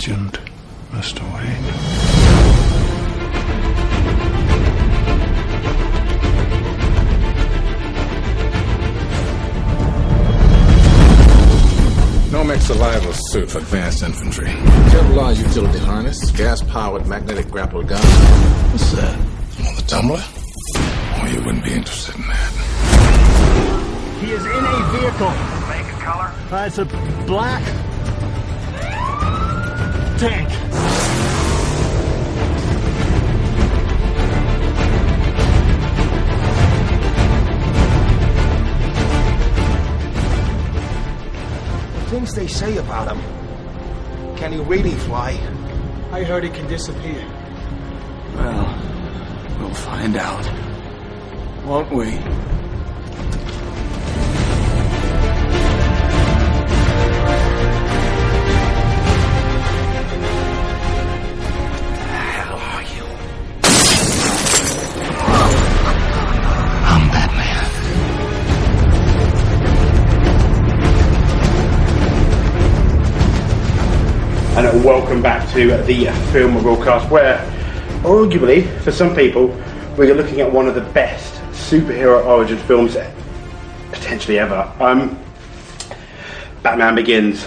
legend, Mr. Wayne. Nomec survival suit for advanced infantry. Kevlar utility harness, gas-powered magnetic grapple gun. What's that? You want the tumbler? Oh, you wouldn't be interested in that. He is in a vehicle. Make a color? It's a black tank. Things they say about him. Can he really fly? I heard he can disappear. Well, we'll find out. Won't we? And welcome back to the film broadcast, where arguably for some people we're looking at one of the best superhero origin films potentially ever. Batman Begins.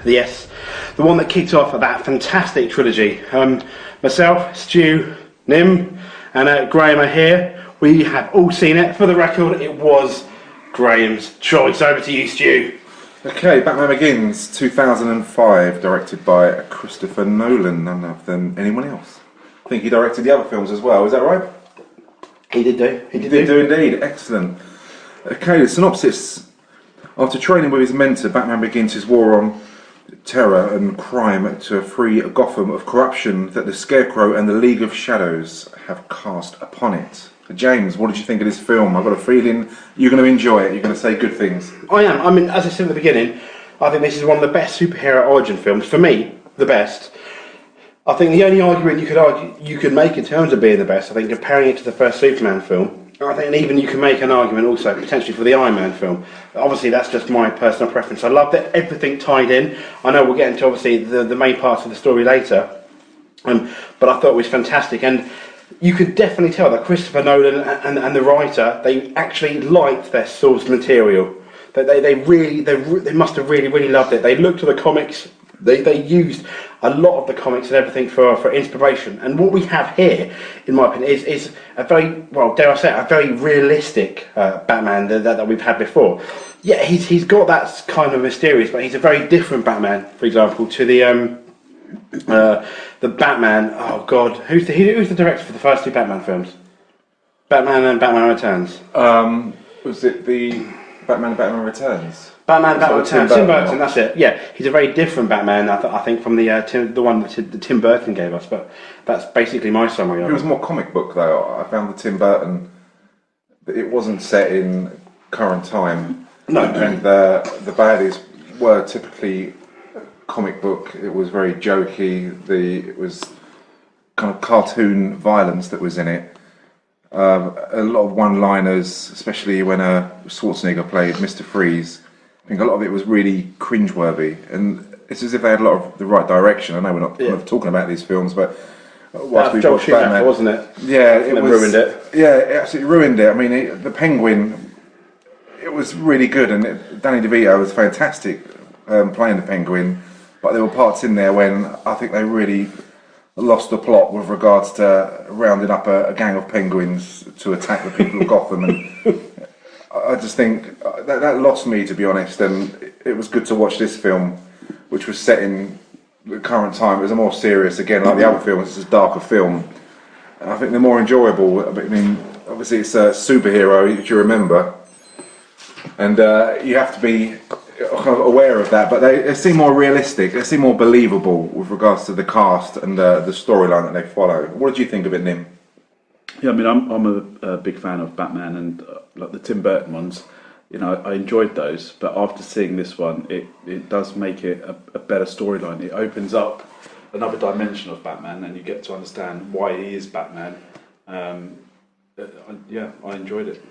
Yes, the one that kicked off that fantastic trilogy. Myself, Stu, Nim and Graham are here. We have all seen it. For the record, it was Graham's choice. Over to you, Stu. Okay, Batman Begins, 2005, directed by Christopher Nolan, none other than anyone else. I think he directed the other films as well, is that right? He did do. He did do indeed, excellent. Okay, the synopsis. After training with his mentor, Batman begins his war on terror and crime to free Gotham of corruption that the Scarecrow and the League of Shadows have cast upon it. James, what did you think of this film? I've got a feeling you're going to enjoy it. You're going to say good things. I am. I mean, as I said at the beginning, I think this is one of the best superhero origin films. For me, the best. I think the only argument you could make in terms of being the best, I think comparing it to the first Superman film, I think even you can make an argument also potentially for the Iron Man film. Obviously, that's just my personal preference. I love that everything tied in. I know we'll get into obviously the main parts of the story later, but I thought it was fantastic. And you could definitely tell that Christopher Nolan and the writer, they actually liked their source material. They must have really loved it. They looked at the comics. They used a lot of the comics and everything for inspiration. And what we have here, in my opinion, is a very, well, dare I say it, a very realistic Batman that we've had before. Yeah, he's got that kind of mysterious, but he's a very different Batman, for example, to the Batman. Oh God, who's the director for the first two Batman films? Batman and Batman Returns. Was it the Batman and Batman Returns? Batman and Batman Returns. Tim Burton. One. That's it. Yeah, he's a very different Batman. I think from the one that Tim Burton gave us. But that's basically my summary of it. It was more comic book though. I found the Tim Burton. It wasn't set in current time. No. And the baddies were typically comic book. It was very jokey. It was kind of cartoon violence that was in it. A lot of one-liners, especially when Schwarzenegger played Mr. Freeze. I think a lot of it was really cringeworthy, and it's as if they had a lot of the right direction. I know we're not kind of talking about these films, but whilst we watched Batman, wasn't it? Yeah, it ruined it. Yeah, it absolutely ruined it. I mean, the Penguin, it was really good, and Danny DeVito was fantastic playing the Penguin. But there were parts in there when I think they really lost the plot with regards to rounding up a gang of penguins to attack the people of Gotham, and I just think that lost me, to be honest. And it was good to watch this film, which was set in the current time. It was a more serious, again, like the other films, it's a darker film. And I think they're more enjoyable. I mean, obviously it's a superhero, if you remember, and you have to be kind of aware of that, but they seem more realistic, they seem more believable with regards to the cast and the storyline that they follow. What did you think of it, Nim? Yeah, I mean, I'm a big fan of Batman, and like the Tim Burton ones, you know, I enjoyed those, but after seeing this one, it does make it a better storyline. It opens up another dimension of Batman, and you get to understand why he is Batman. Yeah, I enjoyed it.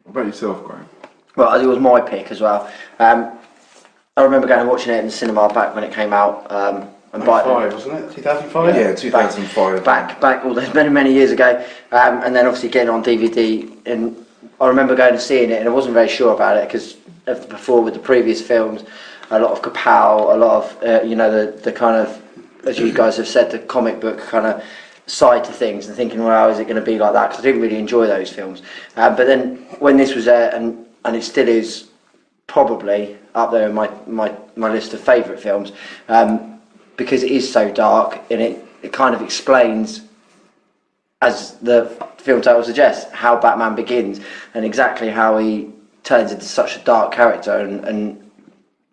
What about yourself, Graham? Well, it was my pick as well. I remember going and watching it in the cinema back when it came out. And 5, wasn't it? 2005? Yeah, 2005. Back all those many years ago. And then obviously getting on DVD. And I remember going and seeing it, and I wasn't very sure about it because before with the previous films, a lot of kapow, a lot of the kind of, as you guys have said, the comic book kind of side to things, and thinking, well, is it going to be like that? Because I didn't really enjoy those films. But then when this was there, and it still is probably up there in my list of favourite films, because it is so dark, and it kind of explains, as the film title suggests, how Batman begins and exactly how he turns into such a dark character, and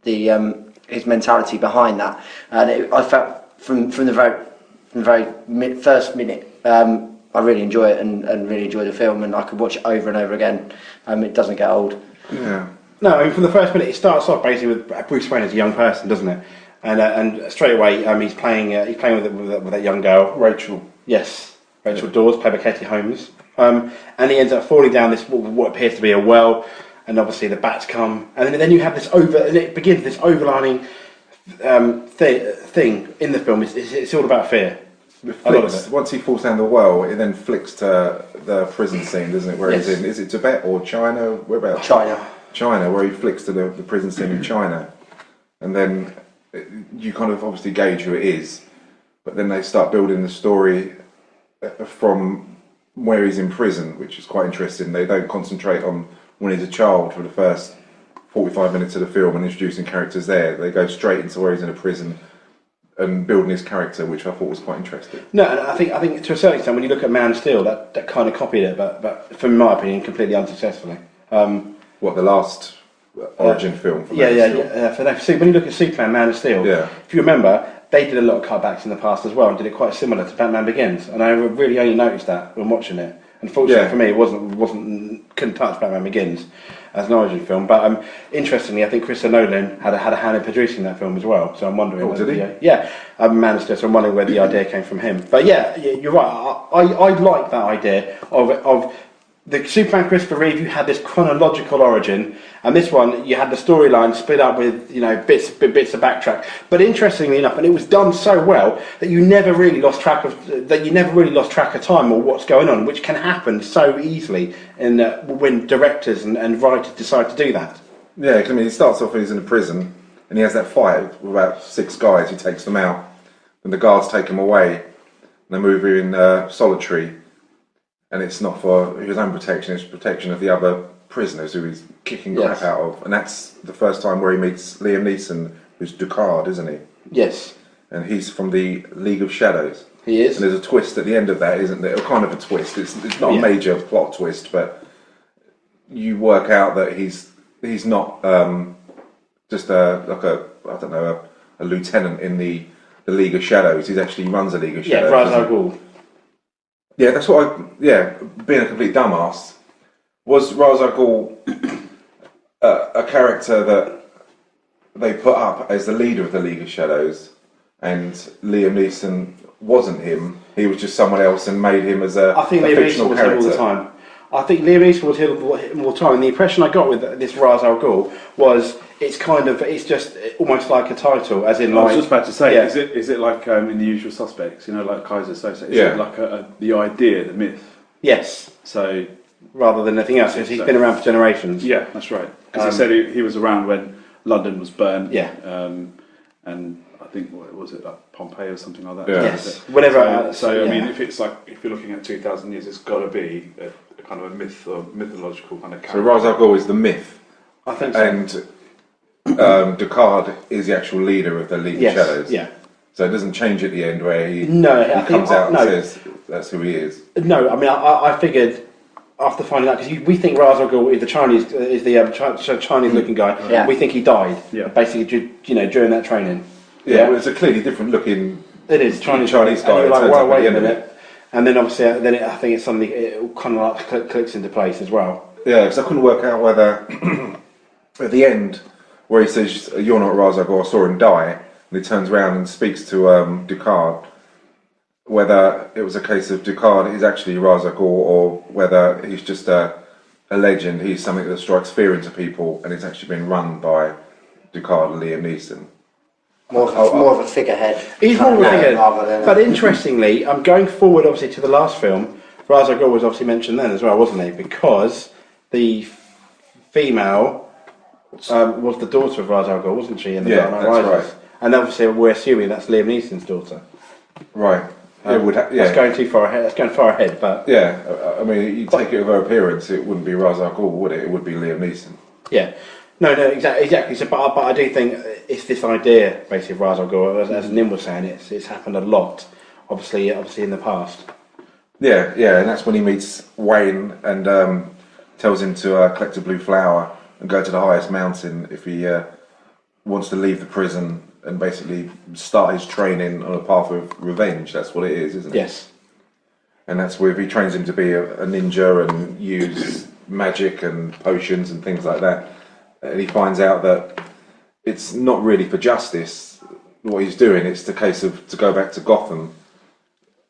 the his mentality behind that. And I felt from the very first minute, I really enjoy it and really enjoy the film, and I could watch it over and over again. It doesn't get old. Yeah. No, I mean, from the first minute, it starts off basically with Bruce Wayne as a young person, doesn't it? And straight away, he's playing with that young girl, Rachel. Yes, Rachel Dawes, played by Katie Holmes. And he ends up falling down this what appears to be a well, and obviously the bats come, and then you have this and it begins this overlining thing in the film. It's all about fear. A lot of it. Once he falls down the well, it then flicks to the prison scene, doesn't it? Where Yes. he's in. Is it Tibet or China? Whereabouts? China, where he flicks to the prison scene in China, and then you kind of obviously gauge who it is, but then they start building the story from where he's in prison, which is quite interesting. They don't concentrate on when he's a child for the first 45 minutes of the film and introducing characters there. They go straight into where he's in a prison and building his character, which I thought was quite interesting. No, and I think to a certain extent, when you look at Man of Steel, that kind of copied it, but from my opinion, completely unsuccessfully. What, the last origin film for Man of Steel? See, when you look at Superman, Man of Steel, if you remember, they did a lot of cutbacks in the past as well, and did it quite similar to Batman Begins, and I really only noticed that when watching it. Unfortunately for me, it couldn't touch Batman Begins as an origin film. But interestingly, I think Christopher Nolan had a hand in producing that film as well. So I'm wondering. Oh, did he? Yeah, Man of Steel. So I'm wondering where the idea came from him. But yeah, you're right. I like that idea of the Superman Christopher Reeve. You had this chronological origin, and this one you had the storyline split up with bits of backtrack. But interestingly enough, and it was done so well that you never really lost track of time or what's going on, which can happen so easily when directors and writers decide to do that. Yeah, because I mean, he starts off when he's in a prison, and he has that fight with about 6 guys. He takes them out, and the guards take him away, and they move him in solitary. And it's not for his own protection, it's protection of the other prisoners who he's kicking crap out of. And that's the first time where he meets Liam Neeson, who's Ducard, isn't he? Yes. And he's from the League of Shadows. He is. And there's a twist at the end of that, isn't there? Kind of a twist. It's not a major plot twist, but you work out that he's not just a lieutenant in the League of Shadows. He actually runs a League of Shadows. Yeah, Ra's al Ghul. Yeah, that's what being a complete dumbass, was Ra's al Ghul a character that they put up as the leader of the League of Shadows, and Liam Neeson wasn't him, he was just someone else and made him as a fictional character. All the time. I think Liam Neeson was here all the time, and the impression I got with this Ra's al Ghul was it's just almost like a title, as in I was just about to say, yeah. is it like in The Usual Suspects, like Kaiser Soze? Is it like the idea, the myth? Yes. So rather than anything else, he's been around for generations. Yeah, that's right. Because he said he was around when London was burnt. Yeah. And I think what was it, like Pompeii or something like that? Yeah. Yes. Whatever. So I mean, if you're looking at 2,000 years, it's got to be a kind of a myth or mythological kind of character. So Ra's al Ghul is the myth. I think so. And Ducard is the actual leader of the League of Shadows. Yeah. So it doesn't change at the end where he comes out and says that's who he is. No, I mean I figured after finding out, because we think Ra's al Ghul is the Chinese looking guy. Yeah. We think he died. Yeah. Basically, during that training. Yeah, well, it's a clearly different looking. It is Chinese guy. And you're like, turns well, up at wait the a end of minute. And then obviously, I think it's something. It kind of like clicks into place as well. Yeah, because I couldn't work out whether at the end where he says you're not Ra's al Ghul, I saw him die, and he turns around and speaks to Ducard, whether it was a case of Ducard is actually Ra's al Ghul, or whether he's just a legend, he's something that strikes fear into people, and it's actually been run by Ducard and Liam Neeson. More of a figurehead. He's more of a figurehead. Rather than But interestingly, I'm going forward obviously to the last film. Ra's al Ghul was obviously mentioned then as well, wasn't he? Because the female was the daughter of Ra's al Ghul, wasn't she? In the Dark Knight Rises. Right. And obviously we're assuming that's Liam Neeson's daughter. Right. That's going too far ahead. That's going far ahead, but I mean, you take it with her appearance, it wouldn't be Ra's al Ghul, would it? It would be Liam Neeson. yeah, no, exactly. So, but I do think it's this idea, basically, of Ra's al Ghul, as Nim was saying, it's happened a lot, obviously in the past. Yeah, and that's when he meets Wayne and tells him to collect a blue flower and go to the highest mountain if he wants to leave the prison and basically start his training on a path of revenge. That's what it is, isn't it? Yes. And that's where he trains him to be a ninja and use magic and potions and things like that. And he finds out that it's not really for justice what he's doing. It's the case of to go back to Gotham,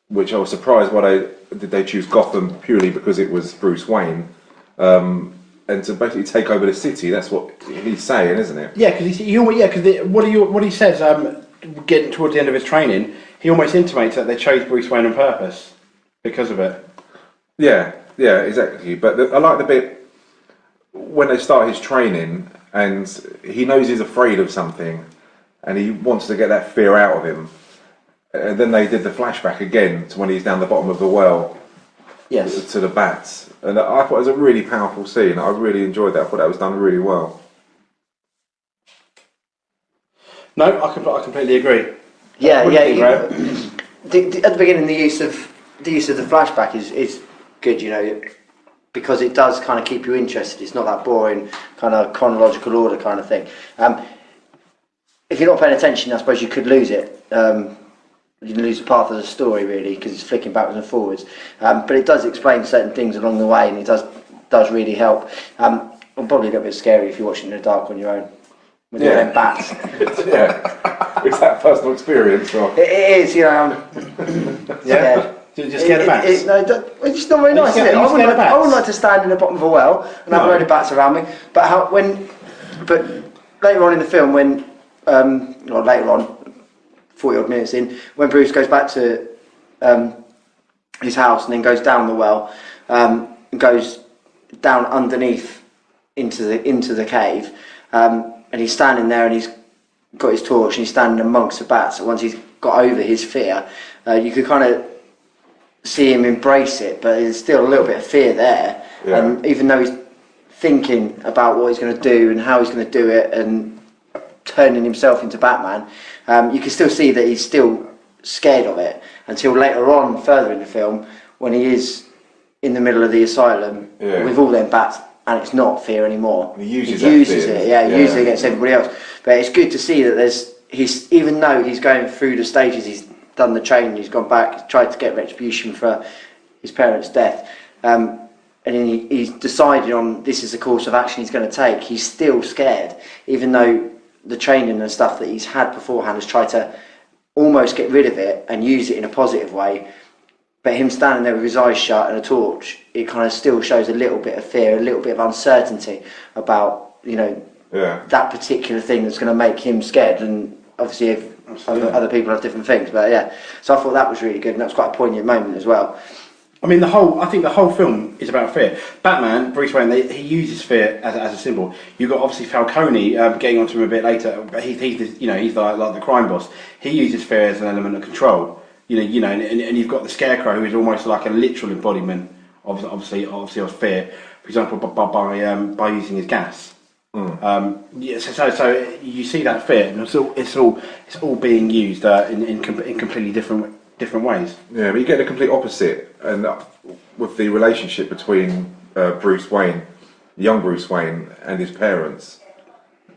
which I was surprised why they choose Gotham purely because it was Bruce Wayne, and to basically take over the city. That's what he's saying, isn't it? Yeah, because what he says, getting towards the end of his training, he almost intimates that they chose Bruce Wayne on purpose because of it. Yeah, exactly. But I like the bit when they start his training and he knows he's afraid of something and he wants to get that fear out of him. And then they did the flashback again to when he's down the bottom of the well. Yes. To the bats. And I thought it was a really powerful scene. I really enjoyed that. I thought that was done really well. No, I completely agree. Yeah. At the beginning, the use of the flashback is good, you know, because it does kind of keep you interested. It's not that boring kind of chronological order kind of thing. If you're not paying attention, I suppose you could lose it. You can lose the path of the story really because it's flicking backwards and forwards. But it does explain certain things along the way, and it does really help. Probably a little bit scary if you're watching in the dark on your own with all them bats. Is that personal experience? Or? It is, you know. Yeah. Just get the bats. It's just not very nice, is it? I wouldn't like to stand in the bottom of a well and have a load of bats around me. But later on in the film, not later on, 40 odd minutes in, when Bruce goes back to his house and then goes down the well, and goes down underneath into the cave, and he's standing there and he's got his torch and he's standing amongst the bats. And once he's got over his fear, you could kind of see him embrace it, but there's still a little bit of fear there. Yeah. And even though he's thinking about what he's going to do and how he's going to do it and turning himself into Batman, you can still see that he's still scared of it until later on, further in the film, when he is in the middle of the asylum with all them bats, and it's not fear anymore. He uses it, uses it against everybody else. But it's good to see that he's even though he's going through the stages, he's done the training, he's gone back, tried to get retribution for his parents' death, and he's decided on this is the course of action he's going to take. He's still scared, even though the training and stuff that he's had beforehand has tried to almost get rid of it and use it in a positive way. But him standing there with his eyes shut and a torch, it kind of still shows a little bit of fear, a little bit of uncertainty about, you know, that particular thing that's going to make him scared. And obviously if other people have different things, but yeah. So I thought that was really good, and that was quite a poignant moment as well. I mean, I think the whole film is about fear. Batman, Bruce Wayne, he uses fear as a symbol. You've got obviously Falcone getting onto him a bit later. But he's like the crime boss. He uses fear as an element of control. You know, and you've got the Scarecrow, who is almost like a literal embodiment of obviously of fear. For example, by using his gas. So you see that fear, and it's all being used in completely different ways. Yeah, but you get the complete opposite, and with the relationship between Bruce Wayne, young Bruce Wayne, and his parents,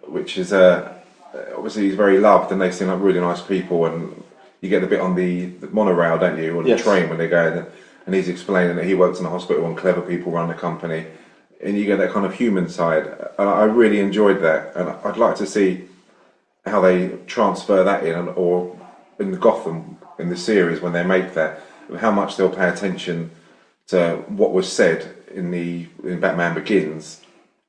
which is obviously he's very loved, and they seem like really nice people. And you get the bit on the monorail, don't you, or the train when they go, and he's explaining that he works in a hospital and clever people run the company, and you get that kind of human side, and I really enjoyed that, and I'd like to see how they transfer that in, or in Gotham in the series when they make that, how much they'll pay attention to what was said in Batman Begins,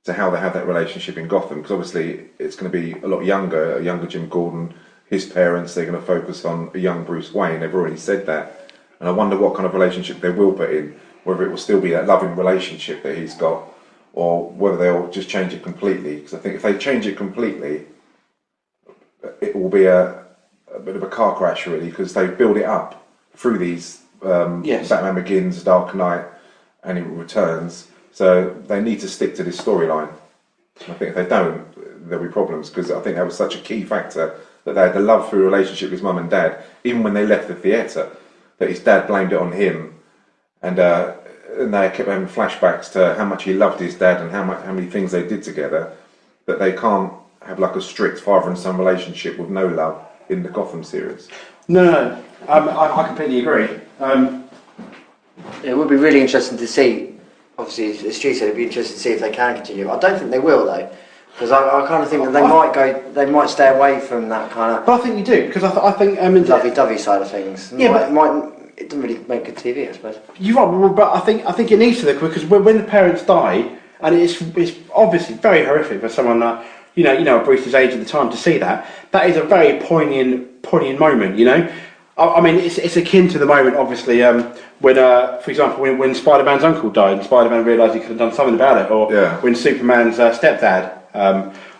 to how they have that relationship in Gotham, because obviously it's going to be a lot younger Jim Gordon, his parents. They're going to focus on a young Bruce Wayne. They've already said that, and I wonder what kind of relationship they will put in. Whether it will still be that loving relationship that he's got, or whether they'll just change it completely. Because I think if they change it completely, it will be a bit of a car crash, really, because they build it up through these Batman Begins, Dark Knight, and it returns. So they need to stick to this storyline. I think if they don't, there'll be problems, because I think that was such a key factor, that they had the love through relationship with his mum and dad, even when they left the theatre, that his dad blamed it on him. And they kept having flashbacks to how much he loved his dad and how many things they did together, that they can't have like a strict father and son relationship with no love in the Gotham series. No, I completely agree. It would be really interesting to see. Obviously, as Stu said, it'd be interesting to see if they can continue. I don't think they will, though, because I kind of think that they might stay away from that kind of. But I think you do, because I think lovey-dovey side of things. Yeah, it doesn't really make good TV, I suppose. You're right, but I think it needs to, because when the parents die, and it's obviously very horrific for someone at Bruce's age at the time to see that is a very poignant moment. I mean, it's akin to the moment, obviously, when, for example, when Spider-Man's uncle died and Spider-Man realised he could have done something about it, or when Superman's stepdad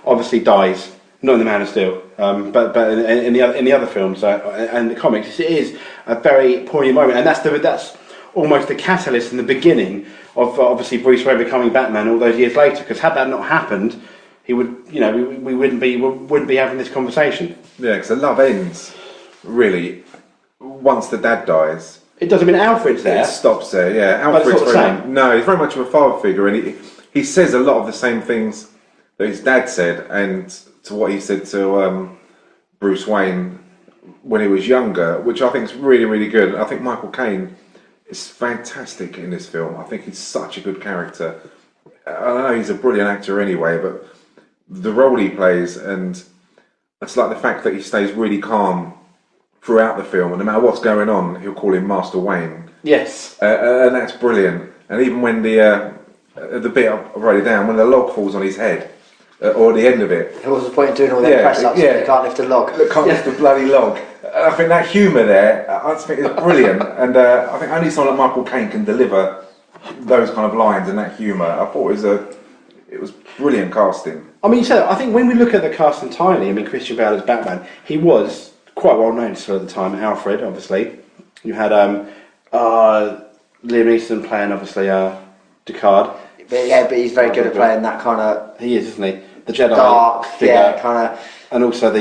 obviously dies, not in the Man of Steel, but in the other films and the comics, it is a very poignant moment, and that's almost the catalyst in the beginning of obviously Bruce Wayne becoming Batman all those years later. Because had that not happened, he would, we wouldn't be having this conversation. Yeah, because the love ends really once the dad dies. It doesn't mean Alfred's there. It stops there. Yeah, Alfred's not the same. No, he's very much of a father figure, and he says a lot of the same things that his dad said, and to what he said to Bruce Wayne when he was younger, which I think is really, really good. I think Michael Caine is fantastic in this film. I think he's such a good character. I know he's a brilliant actor anyway, but the role he plays, and it's like the fact that he stays really calm throughout the film, and no matter what's going on, he'll call him Master Wayne. Yes. And that's brilliant. And even when the bit I wrote it down, when the log falls on his head, or the end of it. There was a point in doing all that press-ups if you can't lift a log. Can't lift the bloody log. I think that humour there, I just think is brilliant. And I think only someone like Michael Caine can deliver those kind of lines and that humour. I thought it was brilliant casting. I mean, I think when we look at the cast entirely, I mean, Christian Bale as Batman, he was quite well known still at the time. Alfred, obviously. You had Liam Neeson playing, obviously, Ducard. But he's very good at playing that kind of. He is, isn't he? The Jedi dark, figure. kind of. And also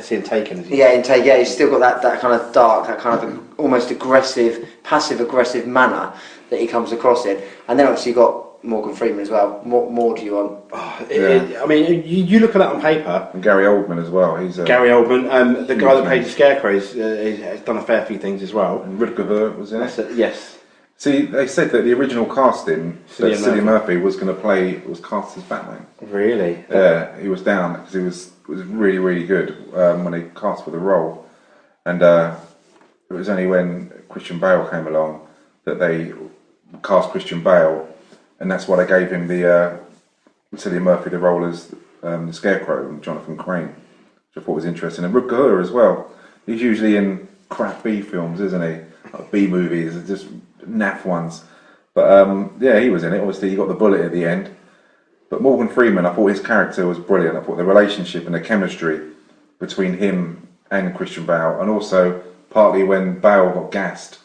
seeing Taken. He's still got that kind of dark, that kind of almost aggressive, passive-aggressive manner that he comes across in. And then obviously you've got Morgan Freeman as well. More do you want? I mean, you look at that on paper. And Gary Oldman as well. Gary Oldman, the guy that played the Scarecrow, has done a fair few things as well. And Rutger was in it. Yes. See, they said that the original casting, that Cillian Murphy was going to play, was cast as Batman. Really? Yeah, he was down because he was really, really good when they cast for the role. And it was only when Christian Bale came along that they cast Christian Bale, and that's why they gave him Cillian Murphy the role as the Scarecrow and Jonathan Crane, which I thought was interesting. And Rutger as well. He's usually in crap B films, isn't he? Like B movies, just naff ones. But he was in it. Obviously, he got the bullet at the end. But Morgan Freeman, I thought his character was brilliant. I thought the relationship and the chemistry between him and Christian Bale, and also partly when Bale got gassed,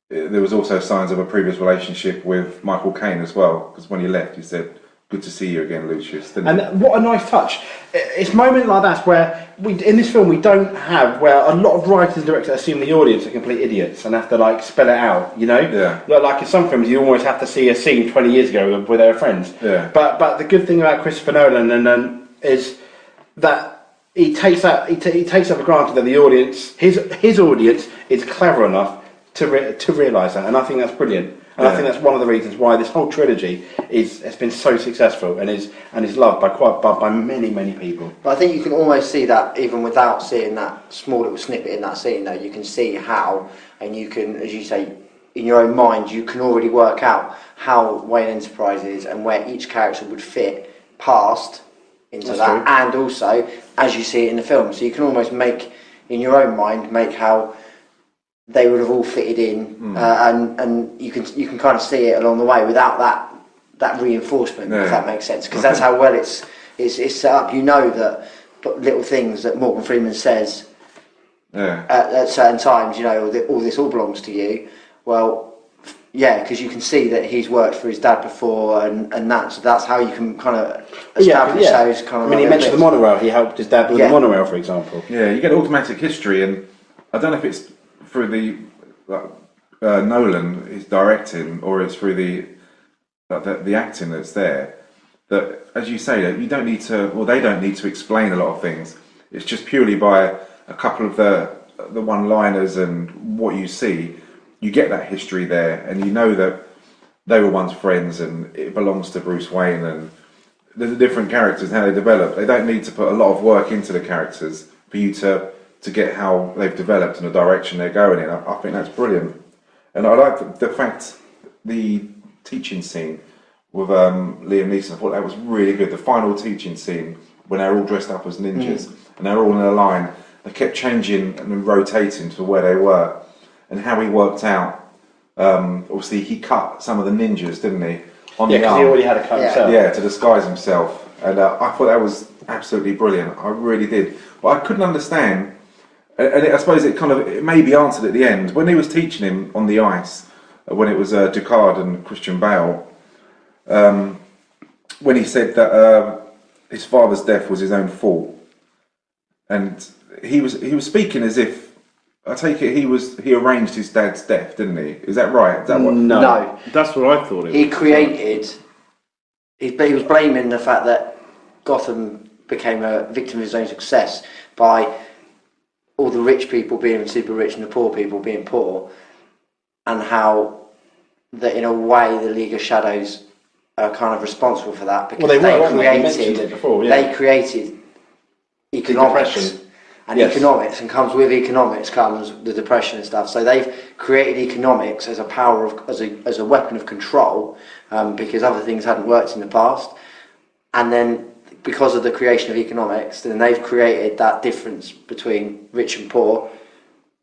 there was also signs of a previous relationship with Michael Caine as well. Because when he left, he said, "Good to see you again, Lucius." And what a nice touch. It's moments like that where in this film we don't have, where a lot of writers and directors assume the audience are complete idiots and have to spell it out, Yeah. Like in some films you almost have to see a scene 20 years ago where they were friends. Yeah. But the good thing about Christopher Nolan is that he takes that for granted that the audience, his audience, is clever enough to realise that, and I think that's brilliant. And I think that's one of the reasons why this whole trilogy has been so successful and is loved by many, many people. But I think you can almost see that even without seeing that small little snippet in that scene, though. You can see how, and you can, as you say, in your own mind, you can already work out how Wayne Enterprises and where each character would fit past into That's that, true. and also as you see it in the film. So you can almost make in your own mind how they would have all fitted in, and you can kind of see it along the way without that reinforcement, if that makes sense, because that's how well it's set up. You know that little things that Morgan Freeman says at certain times, you know, all this all belongs to you. Well, yeah, because you can see that he's worked for his dad before, and that's how you can kind of establish those kind of. I mean, he mentioned the monorail. He helped his dad with the monorail, for example. Yeah, you get automatic history, and I don't know if it's through the Nolan is directing, or it's through the acting that's there. That, as you say, that you don't need to, or they don't need to explain a lot of things. It's just purely by a couple of the one-liners and what you see. You get that history there, and you know that they were once friends, and it belongs to Bruce Wayne, and the different characters, how they develop. They don't need to put a lot of work into the characters for you to get how they've developed and the direction they're going in. I think that's brilliant. And I like the fact, the teaching scene with Liam Neeson, I thought that was really good. The final teaching scene, when they're all dressed up as ninjas, and they're all in a line, they kept changing and rotating to where they were, and how he worked out. Obviously, he cut some of the ninjas, didn't he? On the arm. He already had a cut himself. Yeah, to disguise himself. And I thought that was absolutely brilliant. I really did. But I couldn't understand, and I suppose it may be answered at the end, when he was teaching him on the ice, when it was Ducard and Christian Bale, when he said that his father's death was his own fault, and he was speaking as if, I take it he arranged his dad's death, didn't he? Is that right? Is that what? No, That's what I thought. he created. He was blaming the fact that Gotham became a victim of his own success by all the rich people being super rich and the poor people being poor, and how that in a way the League of Shadows are kind of responsible for that, because Well, they mentioned it before, they created economics. And economics, and comes with economics comes the depression and stuff. So they've created economics as a power of as a weapon of control, because other things hadn't worked in the past. And then because of the creation of economics, then they've created that difference between rich and poor,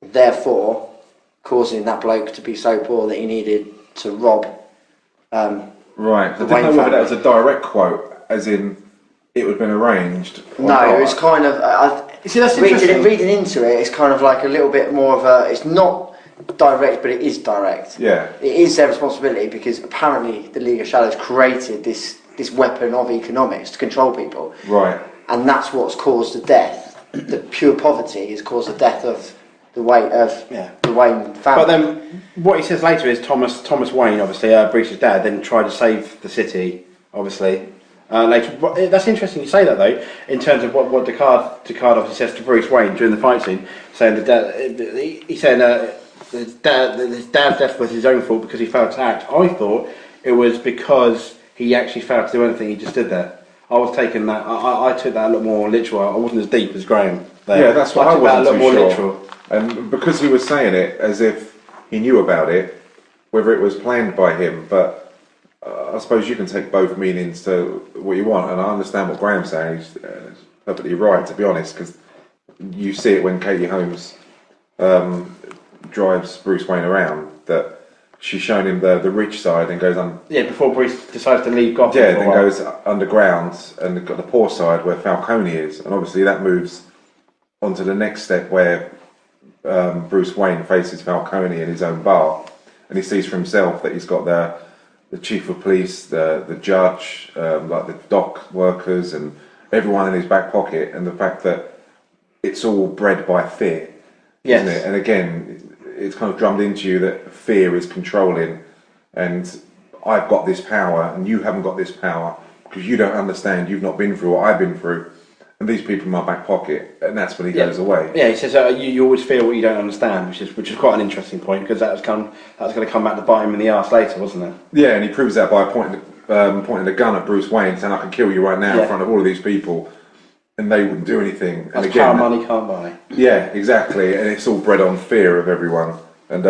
therefore causing that bloke to be so poor that he needed to rob. Right. I didn't know whether that was a direct quote, as in it would have been arranged. No, it was kind of. See, that's interesting. Reading into it, it's kind of like a little bit more of a. It's not direct, but it is direct. Yeah. It is their responsibility, because apparently the League of Shadows created this weapon of economics to control people. Right. And that's what's caused the death. The pure poverty has caused the death of the Wayne family. But then what he says later is Thomas Wayne, obviously Bruce's dad, then tried to save the city, obviously. Later, that's interesting you say that, though, in terms of what Ducard obviously says to Bruce Wayne during the fight scene, saying he's saying his dad's death was his own fault because he failed to act. I thought it was because he actually failed to do anything. He just stood there. I was taking that. I took that a lot more literal. I wasn't as deep as Graham there. Yeah, that's what I took that wasn't a lot too more sure. literal. And because he was saying it as if he knew about it, whether it was planned by him, but I suppose you can take both meanings to what you want, and I understand what Graham's saying. He's perfectly right, to be honest, because you see it when Katie Holmes drives Bruce Wayne around, that she's showing him the rich side and goes on. Yeah, before Bruce decides to leave Gotham. Yeah, then goes underground and got the poor side where Falcone is, and obviously that moves onto the next step where Bruce Wayne faces Falcone in his own bar, and he sees for himself that he's got the chief of police, the judge, like the dock workers, and everyone in his back pocket, and the fact that it's all bred by fear, isn't it? And again, it's kind of drummed into you that fear is controlling, and I've got this power, and you haven't got this power because you don't understand. You've not been through what I've been through, and these people in my back pocket, and that's when he goes away. Yeah, he says you always fear what you don't understand, which is quite an interesting point, because that was going to come back to bite him in the arse later, wasn't it? Yeah, and he proves that by pointing the gun at Bruce Wayne, saying, "I can kill you right now in front of all of these people," and they wouldn't do anything. That's and again, power money can't buy. Yeah, exactly, and it's all bred on fear of everyone, and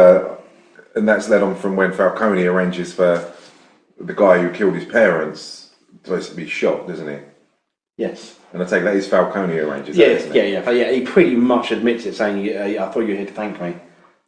that's led on from when Falcone arranges for the guy who killed his parents to be shot, doesn't he? Yes. And I take that he's Falcone arranges. Yeah, that, isn't it? yeah. He pretty much admits it, saying, I thought you were here to thank me.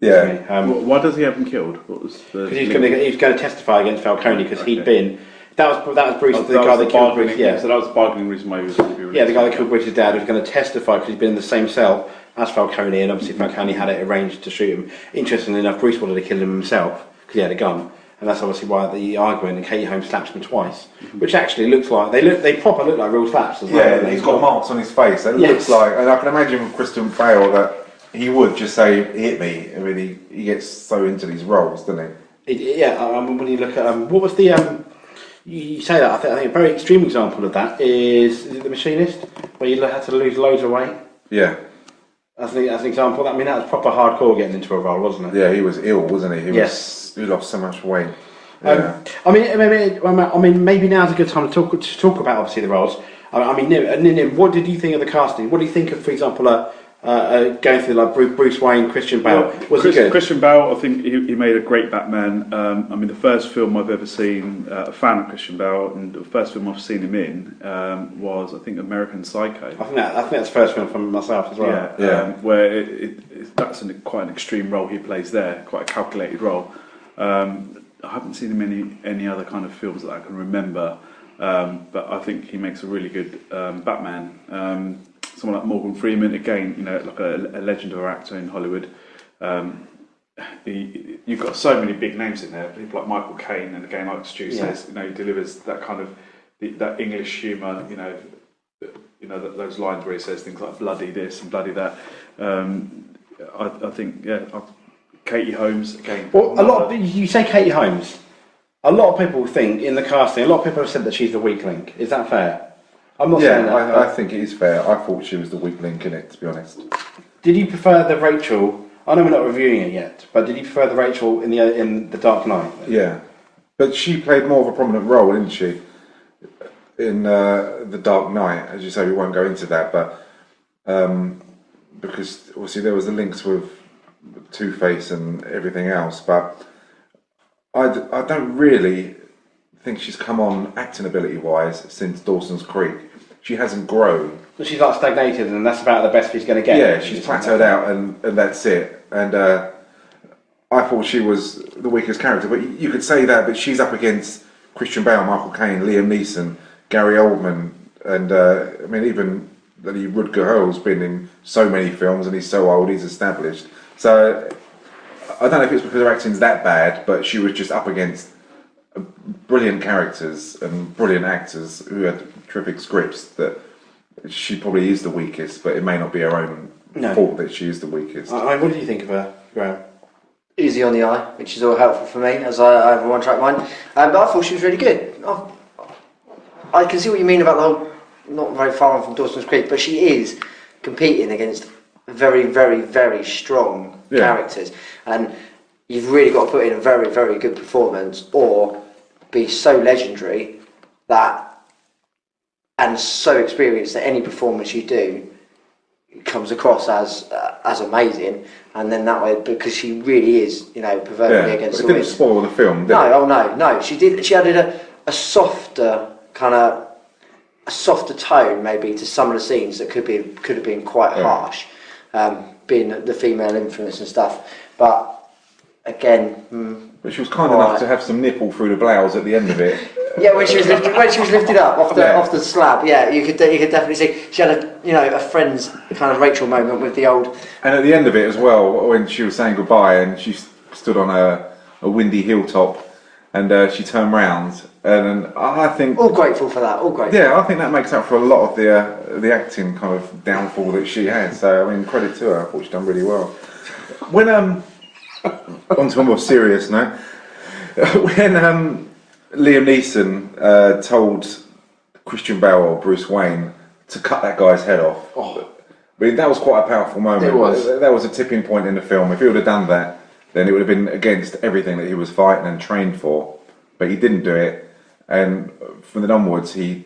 Yeah. Why does he have him killed? What was the? Because he's going to testify against Falcone because he'd been. That was Bruce, the that guy was that the killed Bruce. bargaining. Yeah, So that was the bargaining reason why he was going to be released. yeah, the guy that killed Bruce's dad was going to testify because he'd been in the same cell as Falcone, and obviously Falcone had it arranged to shoot him. Interestingly enough, Bruce wanted to kill him himself because he had a gun, and that's obviously why the argument. And Katie Holmes slaps him twice, which actually looks like they proper look like real slaps as well. Yeah, he's got marks on his face. It looks like, and I can imagine with Christian Bale that he would just say, "Hit me." I mean, he gets so into these roles, doesn't he? When you look at what was the you say that I think a very extreme example of that is it The Machinist, where you had to lose loads of weight. Yeah. As an example, I mean that was proper hardcore getting into a role, wasn't it? Yeah, he was ill, wasn't he? He lost so much weight. Yeah. I mean, maybe now's a good time to talk about obviously the roles. I mean, Nim, what did you think of the casting? What do you think of, for example, going through like Bruce Wayne, Christian Bale? Was he good? Christian Bale, I think he made a great Batman. I mean, the first film I've ever seen, a fan of Christian Bale, and the first film I've seen him in was, I think, American Psycho. I think that's the first film from myself as well. Yeah. Where that's quite an extreme role he plays there, quite a calculated role. I haven't seen him in any other kind of films that I can remember, but I think he makes a really good Batman. Someone like Morgan Freeman, again, like a legend of an actor in Hollywood. You've got so many big names in there. People like Michael Caine, and again, like Stu says, he delivers that kind of that English humour. Those lines where he says things like "bloody this" and "bloody that." I think, Katie Holmes again. Well, you say Katie Holmes. A lot of people think in the casting. A lot of people have said that she's the weak link. Is that fair? I'm not saying that. I think it is fair. I thought she was the weak link in it, to be honest. Did you prefer the Rachel? I know we're not reviewing it yet, but did you prefer the Rachel in the Dark Knight? Yeah, but she played more of a prominent role, didn't she? In the Dark Knight, as you say, we won't go into that, but because obviously there was the links with Two-Face and everything else, but I don't really think she's come on acting ability wise since Dawson's Creek. She hasn't grown. But she's like stagnated, and that's about the best she's going to get. Yeah, she's plateaued out, and that's it. And I thought she was the weakest character, but you could say that, but she's up against Christian Bale, Michael Caine, Liam Neeson, Gary Oldman, and I mean even Rutger Hauer's been in so many films, and he's so old, he's established. So I don't know if it's because her acting's that bad, but she was just up against brilliant characters and brilliant actors who had terrific scripts that she probably is the weakest, but it may not be her own fault that she is the weakest. What do you think of her, Graham? Easy on the eye, which is all helpful for me, as I have a one-track mind. But I thought she was really good. I can see what you mean about the whole, not very far from Dawson's Creek, but she is competing against very, very, very strong characters. And you've really got to put in a very, very good performance or be so legendary and so experienced that any performance you do comes across as amazing, and then that way, because she really is, proverbially against the wind. It didn't spoil the film, did it? No. She added a softer tone maybe to some of the scenes that could have been quite harsh, being the female influence and stuff. But again, but she was kind enough to have some nipple through the blouse at the end of it. Yeah, when she was lifted up off the slab. Yeah, you could definitely see she had a Friends kind of Rachel moment with the old. And at the end of it as well, when she was saying goodbye and she stood on a windy hilltop, and she turned round, and I think all grateful for that. All grateful. Yeah, I think that makes up for a lot of the acting kind of downfall that she had. So I mean, credit to her. I thought she done really well. When onto a more serious note, when Liam Neeson told Christian Bale or Bruce Wayne to cut that guy's head off. I mean, that was quite a powerful moment. It was. That was a tipping point in the film. If he would have done that, then it would have been against everything that he was fighting and trained for. But he didn't do it, and from then onwards, he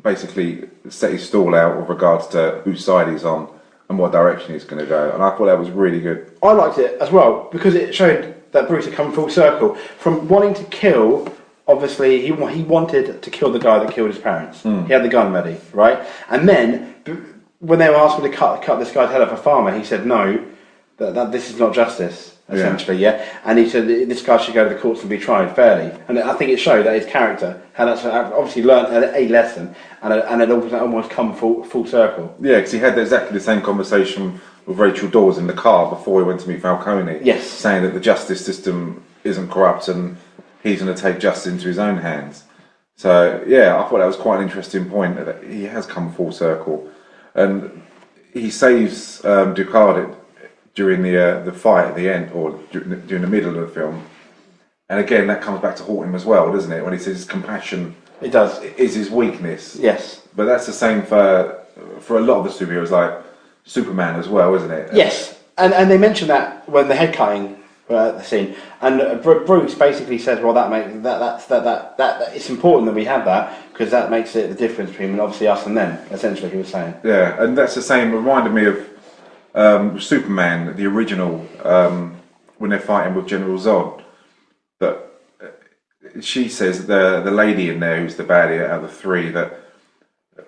basically set his stall out with regards to whose side he's on and what direction he's going to go. And I thought that was really good. I liked it as well because it showed that Bruce had come full circle from wanting to kill obviously he wanted to kill the guy that killed his parents. He had the gun ready, right? And then when they were asking to cut this guy's head off, a farmer, he said no, that this is not justice, essentially, yeah. And he said this guy should go to the courts and be tried fairly. And I think it showed that his character had obviously learned a lesson and had almost come full circle. Yeah, because he had exactly the same conversation with Rachel Dawes in the car before he went to meet Falcone. Yes. Saying that the justice system isn't corrupt and he's going to take justice into his own hands. So, yeah, I thought that was quite an interesting point, that he has come full circle. And he saves Ducard during the fight at the end, or during the middle of the film. And again, that comes back to haunt him as well, doesn't it? When he says compassion is his weakness. Yes. But that's the same for a lot of the superheroes, like Superman as well, isn't it? Yes, and they mentioned that when the head cutting the scene, and Bruce basically says, "Well, that it's important that we have that because that makes it the difference between obviously us and them." Essentially, he was saying. Yeah, and that's the same. Reminded me of Superman, the original, when they're fighting with General Zod. That she says the lady in there who's the baddie out of the three that.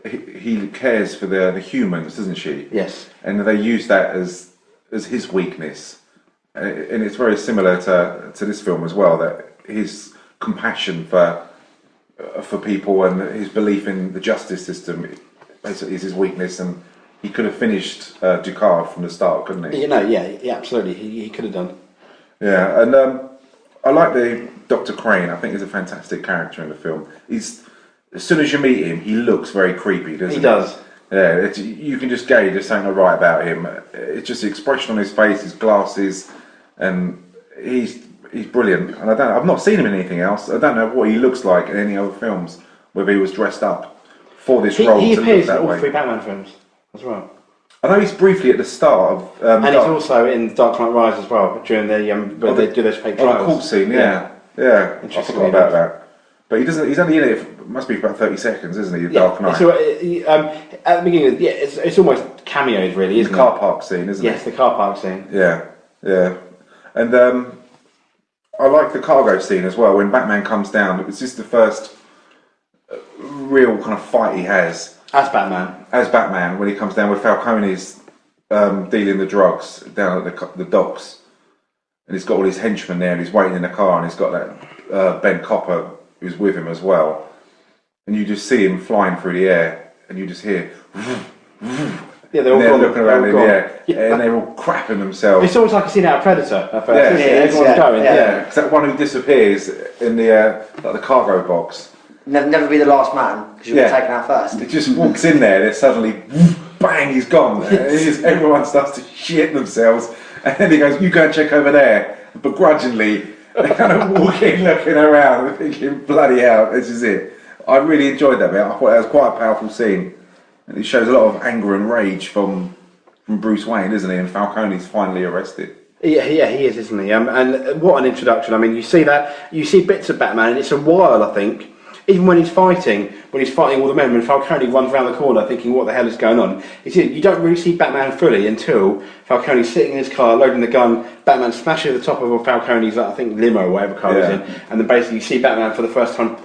He cares for the humans, doesn't she? Yes. And they use that as his weakness, and it's very similar to this film as well. That his compassion for people and his belief in the justice system basically is his weakness, and he could have finished Ducard from the start, couldn't he? Yeah, absolutely. He could have done. Yeah, and I like the Dr. Crane. I think he's a fantastic character in the film. As soon as you meet him, he looks very creepy, doesn't he? He does. Yeah, you can just gauge there's something right about him. It's just the expression on his face, his glasses, and he's brilliant. And I've not seen him in anything else. I don't know what he looks like in any other films, whether he was dressed up for this role. He to appears look that in all way. 3 Batman films as well. I know he's briefly at the start of. And he's also in Dark Knight Rise as well during where they do those fake trials. The court scene, yeah. I forgot about that. But he doesn't. He's only in it. Must be about 30 seconds, isn't he? Dark Knight. So, at the beginning, it's almost cameos, really, isn't it? The car park scene, isn't it? Yes, the car park scene. Yeah, and I like the cargo scene as well. When Batman comes down, it's just the first real kind of fight he has as Batman. When he comes down with Falcone's dealing the drugs down at the docks, and he's got all his henchmen there, and he's waiting in the car, and he's got that Ben Copper who's with him as well, and you just see him flying through the air, and you just hear. Yeah, they're all looking around in the air, and they're all crapping themselves. It's almost like a scene out of Predator at first. Everyone's going. Yeah, because that one who disappears in the cargo box. Never be the last man because you'll be taken out first. He just walks in there, and suddenly, bang, he's gone. Everyone starts to shit themselves, and then he goes, "You go and check over there." Begrudgingly, they're kind of walking, looking around, and thinking, "Bloody hell, this is it." I really enjoyed that bit. I thought that was quite a powerful scene. And it shows a lot of anger and rage from Bruce Wayne, isn't he? And Falcone's finally arrested. Yeah, he is, isn't he? And what an introduction. I mean, you see bits of Batman, and it's a while, I think, even when he's fighting all the men, when Falcone runs around the corner thinking, what the hell is going on? You don't really see Batman fully until Falcone's sitting in his car, loading the gun, Batman smashing the top of Falcone's, I think, limo or whatever car he's in, and then basically you see Batman for the first time,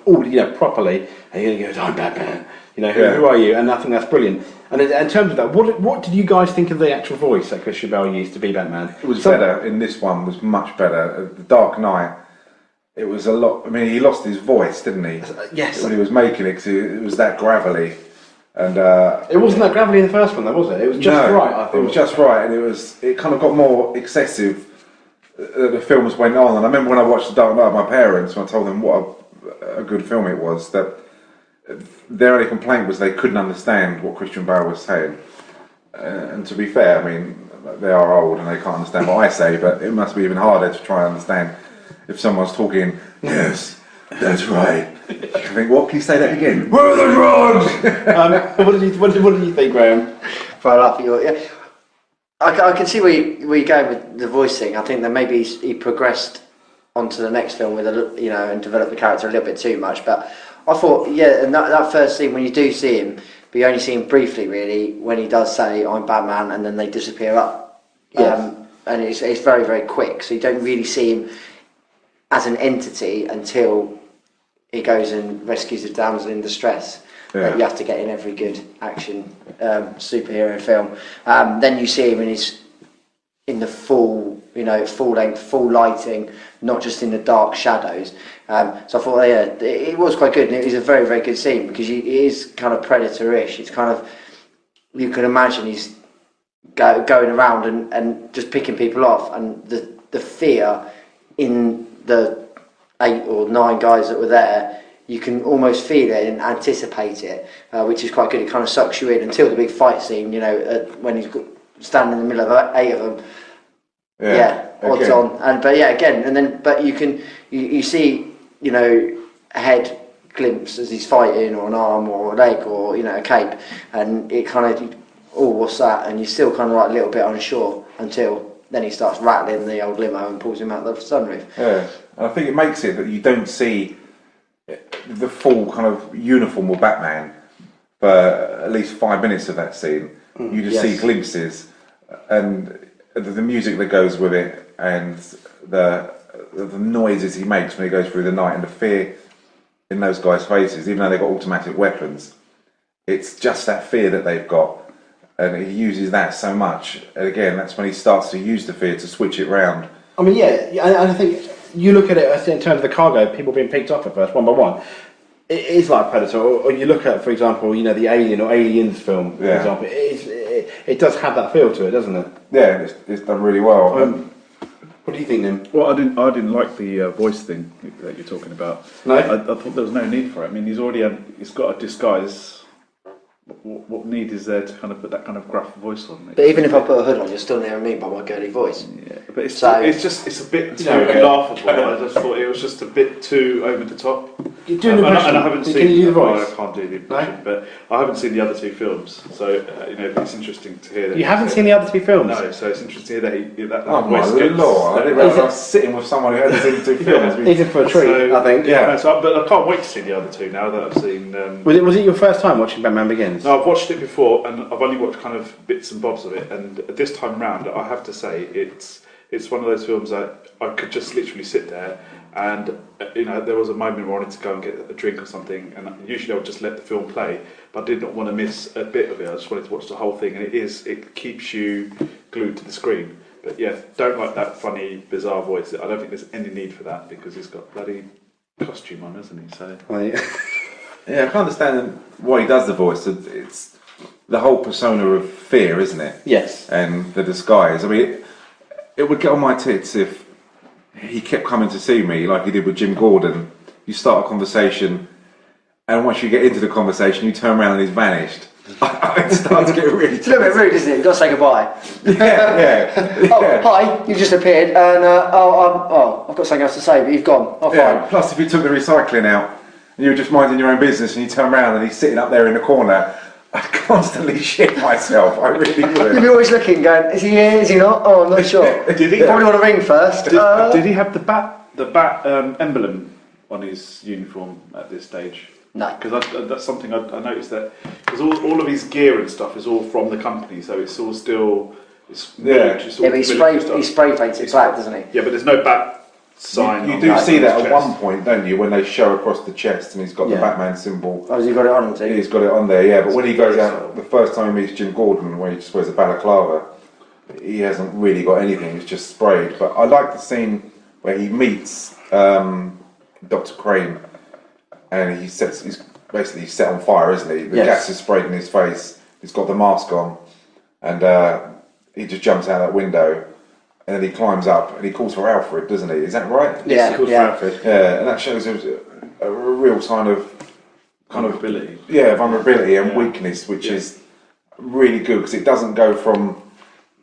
properly, and he goes, "I'm Batman." Who are you? And I think that's brilliant. And in terms of that, what did you guys think of the actual voice that Christian Bale used to be Batman? It was better in this one. Was much better. The Dark Knight. It was a lot. I mean, he lost his voice, didn't he? Yes. When he was making it, because it was that gravelly, and it wasn't that gravelly in the first one, though, was it? It was just right. I thought it was just right, and it kind of got more excessive as the films went on. And I remember when I watched The Dark Knight with my parents, when I told them what a good film it was, that their only complaint was they couldn't understand what Christian Bale was saying. And to be fair, I mean, they are old and they can't understand what I say, but it must be even harder to try and understand if someone's talking, "Yes, that's right." You can think, "What? Can you say that again?" "Where are the drugs?" What did you think, Graham? I can see where you're going with the voice thing. I think that maybe he progressed onto the next film with and developed the character a little bit too much, but I thought, and that first scene when you do see him, but you only see him briefly really, when he does say, "I'm Batman," and then they disappear up. Yes. And it's very, very quick, so you don't really see him as an entity until he goes and rescues a damsel in distress. That you have to get in every good action superhero film. Then you see him in the full, full length, full lighting, not just in the dark shadows. So I thought, it was quite good, and it was a very, very good scene because it is kind of Predator-ish. It's kind of, you can imagine he's going around and just picking people off, and the fear in the 8 or 9 guys that were there, you can almost feel it and anticipate it, which is quite good. It kind of sucks you in until the big fight scene, when he's standing in the middle of 8 of them. Odds again. on. But you see, a head glimpse as he's fighting, or an arm, or a leg, or a cape, and it kind of, what's that? And you're still kind of like a little bit unsure until then he starts rattling the old limo and pulls him out the sunroof. Yeah, and I think it makes it that you don't see the full kind of uniform of Batman for at least 5 minutes of that scene. You just see glimpses, and the music that goes with it, and the noises he makes when he goes through the night, and the fear in those guys' faces, even though they've got automatic weapons. It's just that fear that they've got, and he uses that so much. And again, that's when he starts to use the fear to switch it round. I mean, I think you look at it in terms of the cargo, people being picked off at first, one by one. It is like Predator, or you look at, for example, the Alien or Aliens film, for example. It does have that feel to it, doesn't it? Yeah, it's done really well. What do you think, then? Well, I didn't like the voice thing that you're talking about. No, I thought there was no need for it. I mean, he's got a disguise. What need is there to kind of put that kind of gruff voice on? But even if I put a hood on, you're still near me by my girly voice. Yeah, but it's a bit too laughable. I just thought it was just a bit too over the top. You're doing and I haven't seen. Can you do the voice? I can't do the impression, but I haven't seen the other 2 films, so it's interesting to hear that. You haven't seen the other 2 films? No, so it's interesting to hear that Oh my voice gets. lord! I didn't realise I was sitting with someone who hadn't seen the 2 films. He's in for a treat, I think. Yeah. But I can't wait to see the other 2 now that I've seen. Was it your first time watching Batman Begins? No, I've watched it before, and I've only watched kind of bits and bobs of it. And this time round, I have to say, it's one of those films that I could just literally sit there, and there was a moment where I wanted to go and get a drink or something, and usually I would just let the film play, but I did not want to miss a bit of it. I just wanted to watch the whole thing, and it keeps you glued to the screen. But yeah, don't like that funny, bizarre voice. I don't think there's any need for that because he's got bloody costume on, hasn't he? So Yeah, I can understand why he does the voice. It's the whole persona of fear, isn't it? Yes. And the disguise. I mean, it would get on my tits if he kept coming to see me like he did with Jim Gordon. You start a conversation, and once you get into the conversation, you turn around and he's vanished. It starts to get really It's a little bit rude, isn't it? You've got to say goodbye. Yeah. Hi, you've just appeared, and I've got something else to say, but you've gone. Oh, Yeah. fine. Plus, if you took the recycling out, and you were just minding your own business, and you turn around and he's sitting up there in the corner, I'd constantly shit myself. I really would. You'd be always looking, going, is he here? Is he not? Oh, I'm not sure. Did he? You probably want to ring first. Did he have the bat emblem on his uniform at this stage? No. Because that's something I noticed, that because all of his gear and stuff is all from the company, so it's all still but he spray paints it black, doesn't he? Yeah, but there's no bat sign. You do see that at one point, don't you, when they show across the chest and he's got the Batman symbol. Oh, has he got it on? He's got it on there, yeah. But when he goes out, the first time he meets Jim Gordon, where he just wears a balaclava, he hasn't really got anything. It's just sprayed. But I like the scene where he meets Dr. Crane, and he's basically set on fire, isn't he? The gas is sprayed in his face. He's got the mask on, and he just jumps out that window. And then he climbs up and he calls for Alfred, doesn't he? Is that right? Yeah, he calls for Alfred. Yeah, and that shows a real sign of vulnerability. Vulnerability and weakness, which is really good because it doesn't go from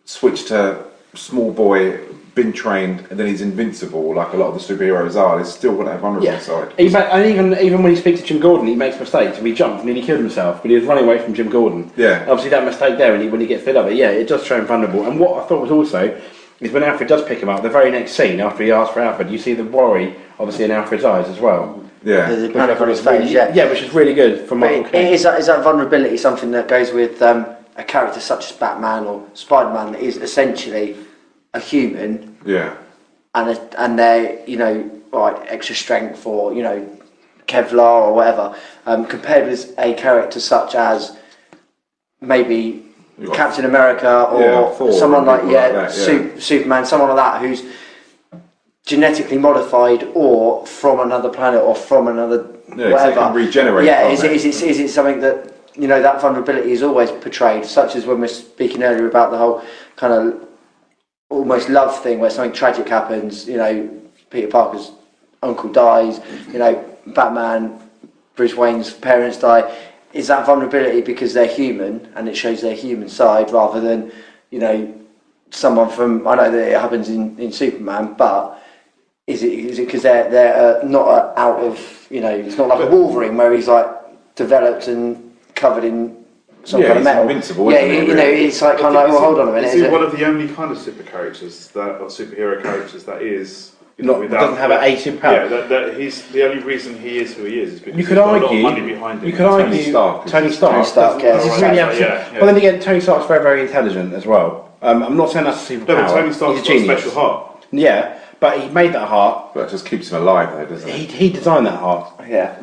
switch to small boy, been trained, and then he's invincible like a lot of the superheroes are. There's still got that vulnerable side. And even when he speaks to Jim Gordon, he makes mistakes. He jumped and nearly killed himself, but he was running away from Jim Gordon. Yeah. Obviously, that mistake there, when he gets fed up, it does show him vulnerable. And what I thought was also is when Alfred does pick him up, the very next scene after he asks for Alfred, you see the worry obviously in Alfred's eyes as well. Yeah. There's a panic on his face. Yeah, which is really good from Michael Caine. Is that vulnerability something that goes with a character such as Batman or Spider-Man that is essentially a human? Yeah. And they're extra strength or Kevlar or whatever, compared with a character such as maybe Captain America or Thor someone and like people like that, Superman, someone like that who's genetically modified or from another planet or from another whatever. They can regenerate. Yeah, is it something that, you know, that vulnerability is always portrayed, such as when we're speaking earlier about the whole kind of almost love thing where something tragic happens, you know, Peter Parker's uncle dies, you know, Batman, Bruce Wayne's parents die. Is that vulnerability because they're human and it shows their human side rather than, you know, someone from, I know that it happens in Superman, but is it because they're not out of, you know, it's not like a Wolverine where he's like developed and covered in some kind of metal. Invincible, yeah, isn't he, you know, really? it's like kind of like, well, hold on a minute. Is it one of the only kind of superhero characters that is doesn't have a superpower? Yeah, that he's the only reason he is who he is because You he's could got argue. a lot of money behind him. You could argue. Tony Stark. Yeah. Does really have Yeah. Well, then again, Tony Stark's very, very intelligent as well. I'm not saying that's a superpower. No, but Tony Stark's He's got a genius. special heart. Yeah, but he made that heart. But it just keeps him alive, though, doesn't it? He designed that heart. Yeah.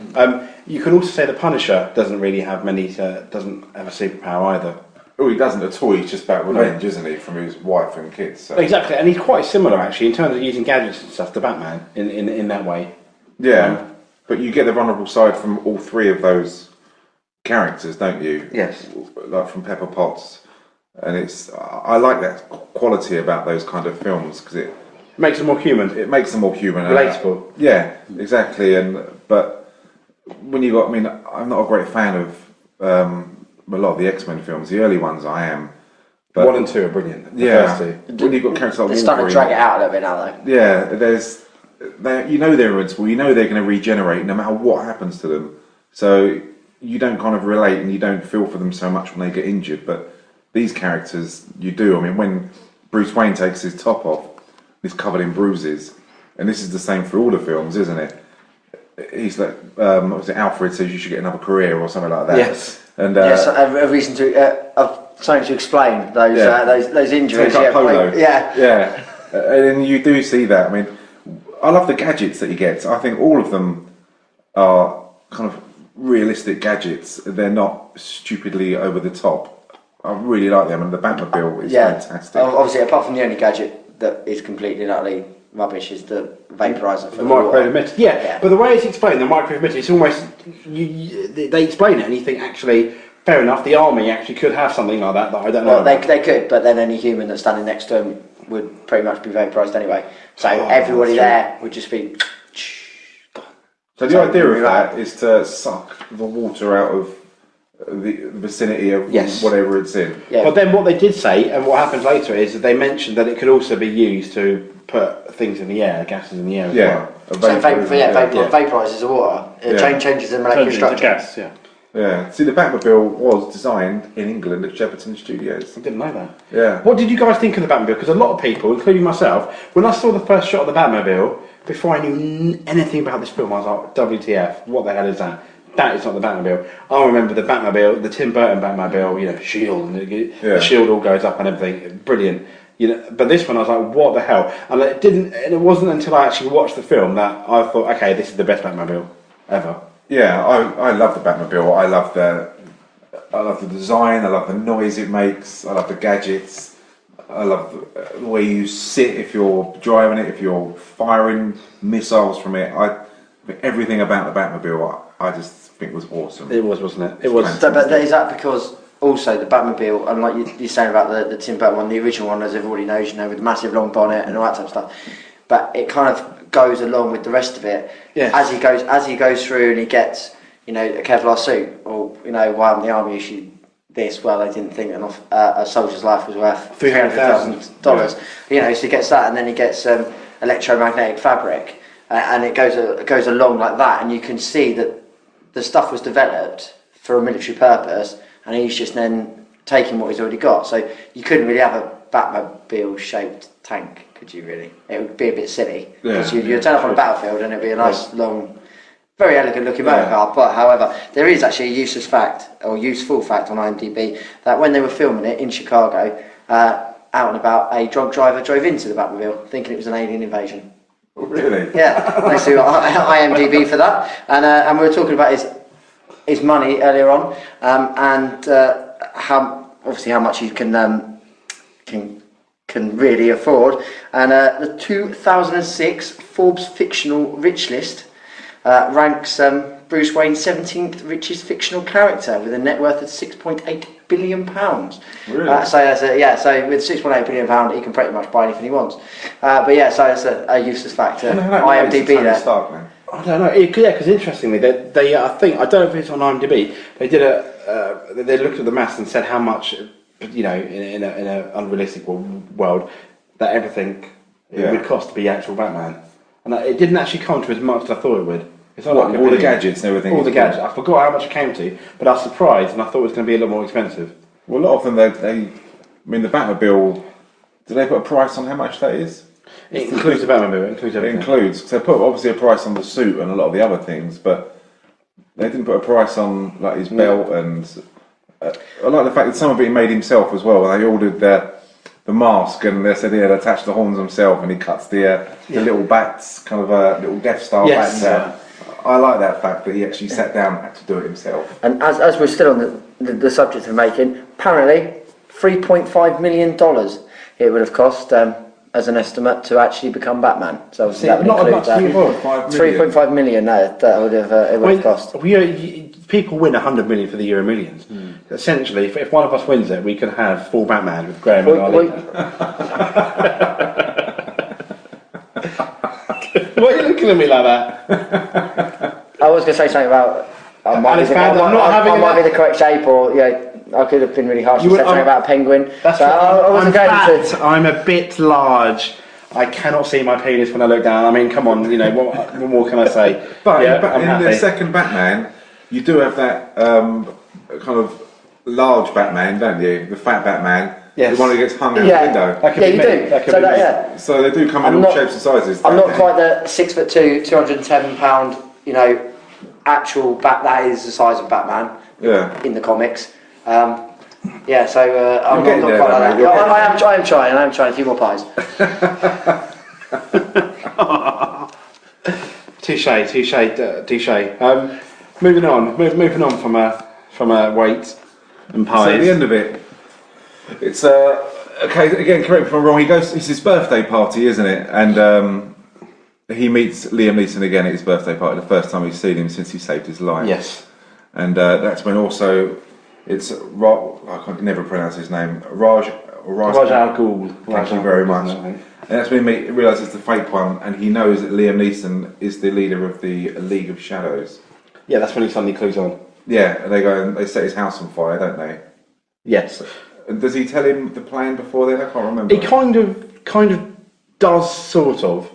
You can also say the Punisher doesn't really have many. Doesn't have a superpower either. Oh, he doesn't at all. He's just about revenge, isn't he, from his wife and kids? So. Exactly, and he's quite similar actually in terms of using gadgets and stuff to Batman in that way. Yeah, but you get the vulnerable side from all three of those characters, don't you? Yes. Like from Pepper Potts, and I like that quality about those kind of films because it Makes them more human. It makes them more human, Relatable. Yeah, exactly. But when you got, I mean, I'm not a great fan of a lot of the X-Men films. The early ones, I am. But 1 and 2 are brilliant. The yeah, first two. when you've got characters like They're starting to Wolverine, drag it out a little bit now, though. yeah, you know they're invincible. You know they're going to regenerate no matter what happens to them. So you don't kind of relate and you don't feel for them so much when they get injured. But these characters, you do. I mean, when Bruce Wayne takes his top off, he's covered in bruises, and this is the same for all the films, isn't it? He's like, what was it? Alfred says you should get another career or something like that. Yes. And yes, a reason to something to explain those injuries. Take up polo. Yeah. And you do see that. I mean, I love the gadgets that he gets. I think all of them are kind of realistic gadgets. They're not stupidly over the top. I really like them, and the Batmobile is fantastic. Obviously, apart from the only gadget that is completely and utterly rubbish is the vaporizer for The microwave emitter. Yeah, but the way it's explained, the microwave emitter, it's almost they explain it, and you think actually, fair enough. The army actually could have something like that I don't know. Well, they could, but then any human that's standing next to them would pretty much be vaporised anyway. So everybody there would just be. So the idea of that is to suck the water out of the vicinity of whatever it's in. Yeah. But then what they did say, and what happens later, is that they mentioned that it could also be used to put things in the air, gases in the air as well. So vaporizes the water. It changes the molecular structure. Gas, Yeah. See, the Batmobile was designed in England at Shepperton Studios. I didn't know that. Yeah. What did you guys think of the Batmobile? Because a lot of people, including myself, when I saw the first shot of the Batmobile, before I knew anything about this film, I was like, WTF, what the hell is that? That is not the Batmobile. I remember the Batmobile, the Tim Burton Batmobile, you know, shield, and the shield all goes up and everything. Brilliant. You know, but this one I was like, what the hell? And it wasn't until I actually watched the film that I thought, okay, this is the best Batmobile ever. Yeah, I love the Batmobile. I love the design. I love the noise it makes. I love the gadgets. I love the way you sit if you're driving it, if you're firing missiles from it. Everything about the Batmobile, I just think was awesome. It was, wasn't it? It was. But is that because also the Batmobile, and like you're saying about the Tim Burton one, the original one, as everybody knows, you know, with the massive long bonnet and all that type of stuff, but it kind of goes along with the rest of it. Yes. As he goes through and he gets, you know, a Kevlar suit, or you know, why the army issued this? Well, they didn't think enough. A soldier's life was worth $300,000. You know, so he gets that, and then he gets electromagnetic fabric, and it goes along like that, and you can see that the stuff was developed for a military purpose, and he's just then taking what he's already got. So you couldn't really have a Batmobile-shaped tank, could you really? It would be a bit silly. Because you'd turn up on a battlefield and it'd be a nice, long, very elegant-looking motor car. But, however, there is actually a useful fact on IMDb, that when they were filming it in Chicago, out and about, a drunk driver drove into the Batmobile, thinking it was an alien invasion. Really? Yeah, thanks to IMDb for that. And we were talking about his money earlier on, and how much he can really afford. And the 2006 Forbes fictional rich list ranks Bruce Wayne 17th richest fictional character with a net worth of £6.8 billion. Really? So with £6.8 billion, he can pretty much buy anything he wants. But yeah, so it's a useless fact. IMDb there. I don't know. Because interestingly, they I think, I don't know if it's on IMDb. They did they looked at the maths and said how much, in a unrealistic world, that everything it would cost to be actual Batman, and it didn't actually come to as much as I thought it would. It's not like all the gadgets and everything. All the gadgets. I forgot how much it came to, but I was surprised, and I thought it was going to be a lot more expensive. Well, a lot of them, I mean, the Batmobile. Do they put a price on how much that is? It includes the Batmobile. It includes everything. It includes. So they put obviously a price on the suit and a lot of the other things, but they didn't put a price on like his belt and. I like the fact that some of it he made himself as well. They ordered the mask and they said he had attached the horns himself, and he cuts the little bats, kind of little Death Star bats out. I like that fact that he actually sat down and had to do it himself. And as we're still on the subject of making, apparently $3.5 million it would have cost as an estimate to actually become Batman. So obviously that would include that. 3.5 million. That would have cost. People win 100 million for the Euro Millions. Essentially, if one of us wins it, we can have full Batman with Graham and Arlene. Why are you looking at me like that? I was going to say something about I might be the correct shape, or I could have been really harsh and said something about a penguin. I'm a bit large. I cannot see my penis when I look down. I mean, come on, what more can I say? But in the second Batman, you do have that kind of large Batman, don't you? The fat Batman. Yes. The one who gets hung out the window. You do. So they do come in all shapes and sizes. I'm not quite the 6'2", 210 pound, actual bat. That is the size of Batman. Yeah. In the comics. I'm not quite like that. I am trying a few more pies. Touche. Moving on from a weight and pies. So at the end of it, it's okay. Again, correct me if I'm wrong. It's his birthday party, isn't it? And he meets Liam Neeson again at his birthday party. The first time he's seen him since he saved his life. Yes. And that's when also it's I can never pronounce his name. Raj Al Ghul. Thank you very much. And that's when he realises it's the fake one, and he knows that Liam Neeson is the leader of the League of Shadows. Yeah, that's when he suddenly clues on. Yeah, and they go and they set his house on fire, don't they? Yes. And does he tell him the plan before then? I can't remember. He kind of does, sort of.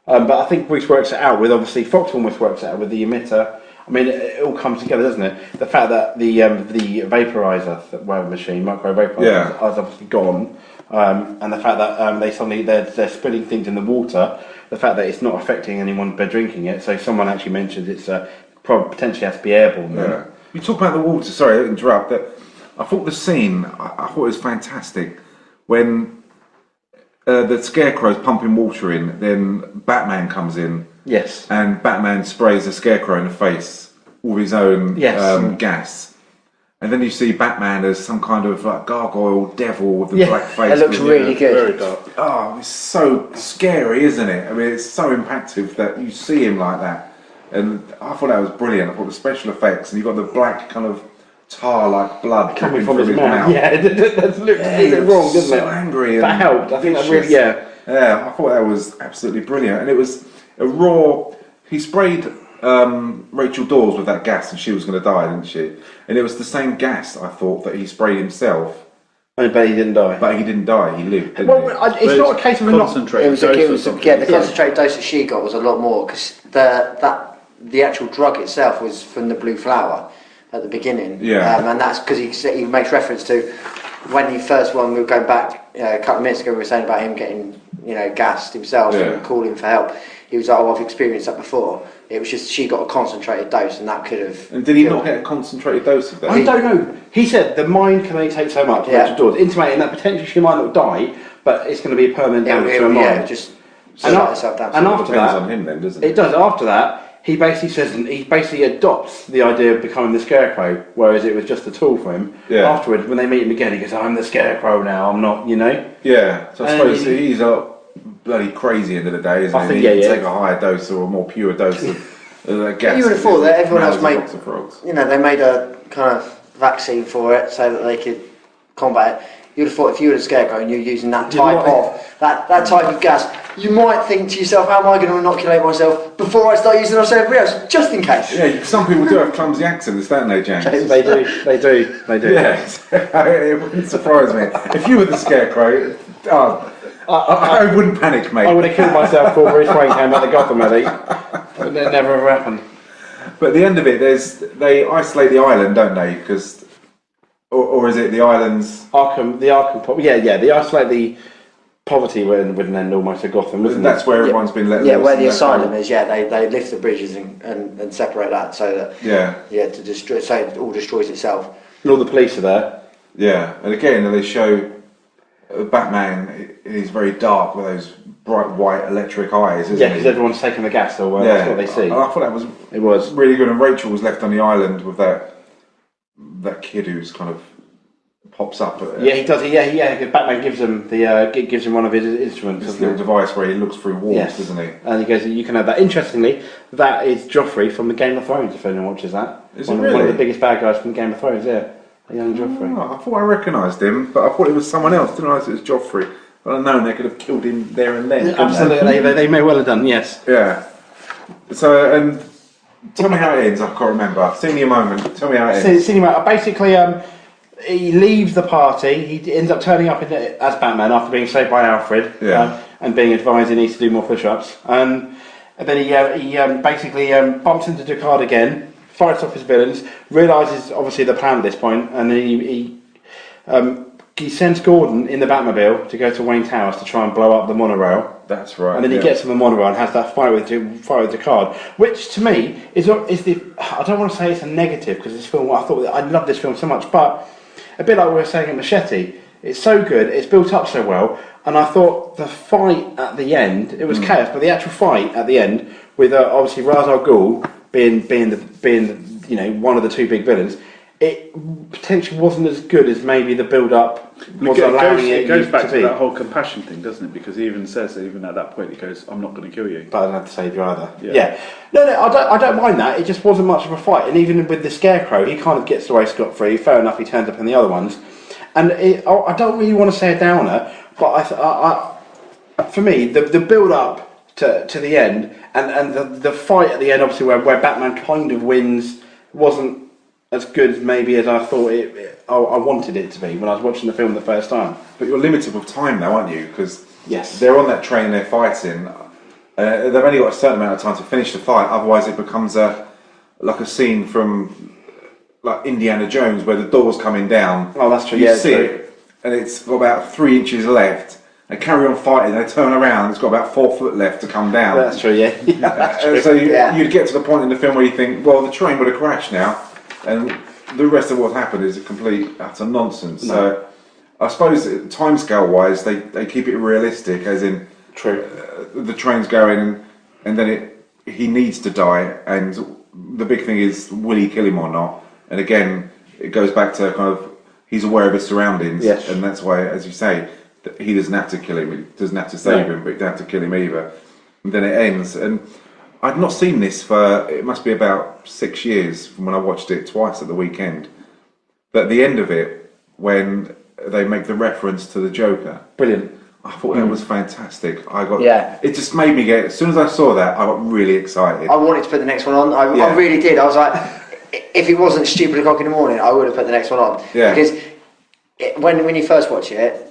But I think Bruce works it out with, obviously, Fox almost works it out with the emitter. I mean, it all comes together, doesn't it? The fact that the vaporizer machine, micro vaporizer, is obviously gone, and the fact that they're spilling things in the water. The fact that it's not affecting anyone by drinking it. So someone actually mentioned it's potentially has to be airborne. Yeah. You talk about the water. Sorry, I interrupt. I thought the scene. I thought it was fantastic when the Scarecrow's pumping water in. Then Batman comes in. Yes. And Batman sprays the Scarecrow in the face with his own gas. And then you see Batman as some kind of like gargoyle devil with the black face. It looks really good. Very dark. Oh, it's so scary, isn't it? I mean, it's so impactve that you see him like that. And I thought that was brilliant. I thought the special effects, and you've got the black kind of tar-like blood coming from his mouth. Yeah, that looks wrong, doesn't it? So angry. That helped. I think that really, Yeah, I thought that was absolutely brilliant. And it was a raw. He sprayed Rachel Dawes with that gas, and she was going to die, didn't she? And it was the same gas, I thought, that he sprayed himself. But he didn't die. But he didn't die. He lived. Didn't he? It's not a case of concentrated dose. The concentrated dose that she got was a lot more, because the actual drug itself was from the blue flower at the beginning. Yeah. And that's because he makes reference to when he first we were going back a couple of minutes ago, we were saying about him getting gassed himself and calling for help. He was like, I've experienced that before. It was just she got a concentrated dose, and that could have. And did he not get a concentrated dose of that? I don't know. He said the mind can only take so much. Rachel Dawes, intimating that potentially she might not die, but it's going to be a permanent damage to her mind. And, shut itself down. and after depends that, on him then, doesn't it? it does. After that, he basically says he basically adopts the idea of becoming the Scarecrow, whereas it was just a tool for him. Yeah. Afterwards, when they meet him again, he goes, "I'm the Scarecrow now. I'm not," you know. Yeah, so I And suppose he's a bloody crazy end of the day, isn't I he? think, He can yeah. take a higher dose or a more pure dose of gas. You would have thought that everyone else made made, you know, they made a kind of vaccine for it so that they could combat it. You would have thought if you were a Scarecrow and you're using that type of that type of gas, you might think to yourself, how am I going to inoculate myself before I start using it on somebody else, just in case? Yeah, some people do have clumsy accents, don't they, James? They do. Yeah, it wouldn't surprise me. If you were the Scarecrow, I wouldn't panic, mate. I would have killed myself before Bruce Wayne came out of Gotham, I think. But that never ever happened. But at the end of it, they isolate the island, don't they? Because, or is it the islands? The Arkham. Yeah. They isolate the poverty would end almost at Gotham, wasn't That's it? where everyone's been let loose. Yeah, where the and that's asylum why- is. Yeah, they lift the bridges and separate that so that to destroy, so it all destroys itself. And all the police are there. Yeah, and again they show Batman is very dark with those bright white electric eyes, isn't Yeah, he? because everyone's taking the gas, so that's what they see. And I thought that was It was. really good. And Rachel was left on the island with that kid who's kind of pops up. Yeah, he does. Yeah. Because Batman gives him gives him one of his instruments. This little device where he looks through walls, Yes, doesn't he? And he goes, "You can have that." Interestingly, that is Joffrey from the Game of Thrones. If anyone watches that, Is it one really? of the biggest bad guys from the Game of Thrones. Yeah, a young Joffrey. Oh, I thought I recognised him, but I thought it was someone else. Didn't realise it was Joffrey. But I know they could have killed him there and then. couldn't they? Absolutely, they may well have done. Yes. Yeah. So, and tell me how it ends. I can't remember. Senior moment. Tell me how it ends. Cinema. Basically, he leaves the party. He ends up turning up as Batman after being saved by Alfred. Yeah. And being advised he needs to do more push-ups. And then he basically bumps into Ducard again, fights off his villains, realises obviously the plan at this point, and then he sends Gordon in the Batmobile to go to Wayne Towers to try and blow up the monorail. That's right. And then he gets on the monorail and has that fight with Ducard, which to me is the. I don't want to say it's a negative because this film. I love this film so much, but a bit like we were saying at Machete, it's so good, it's built up so well, and I thought the fight at the end, it was chaos, but the actual fight at the end with obviously Ra's al Ghul being one of the two big villains, it potentially wasn't as good as maybe the build-up was allowing it goes back to to be. that whole compassion thing, doesn't it? Because he even says that even at that point, he goes, "I'm not going to kill you." But I don't have to save you either. Yeah. No, I don't mind that. It just wasn't much of a fight. And even with the Scarecrow, he kind of gets away scot-free. Fair enough, he turns up in the other ones. And I don't really want to say a downer, but for me, the build-up to the end and the fight at the end, obviously, where Batman kind of wins, wasn't as good as maybe as I thought I wanted it to be when I was watching the film the first time. But you're limited with time now, aren't you? Because Yes. they're on that train, they're fighting. They've only got a certain amount of time to finish the fight. Otherwise, it becomes like a scene from like Indiana Jones where the door's coming down. Oh, that's true. You Yeah, see true. it, and it's got about 3 inches left. They carry on fighting. They turn around. It's got about 4 foot left to come down. That's true. Yeah. That's true. So you'd get to the point in the film where you think, well, the train would have crashed now, and the rest of what's happened is a complete utter nonsense. No. So I suppose timescale wise, they keep it realistic, as in True. the train's going, and then he needs to die, and the big thing is, will he kill him or not? And again, it goes back to kind of he's aware of his surroundings, Yes. and that's why, as you say, that he doesn't have to kill him. He doesn't have to save him, but he doesn't have to kill him either. And then it ends, and I'd not seen this for, it must be about 6 years from when I watched it twice at the weekend. But at the end of it, when they make the reference to the Joker, Brilliant. I thought that was fantastic. Yeah. It just made me get, as soon as I saw that, I got really excited. I wanted to put the next one on. I really did. I was like, if it wasn't stupid o'clock in the morning, I would have put the next one on. Yeah. Because when you first watch it,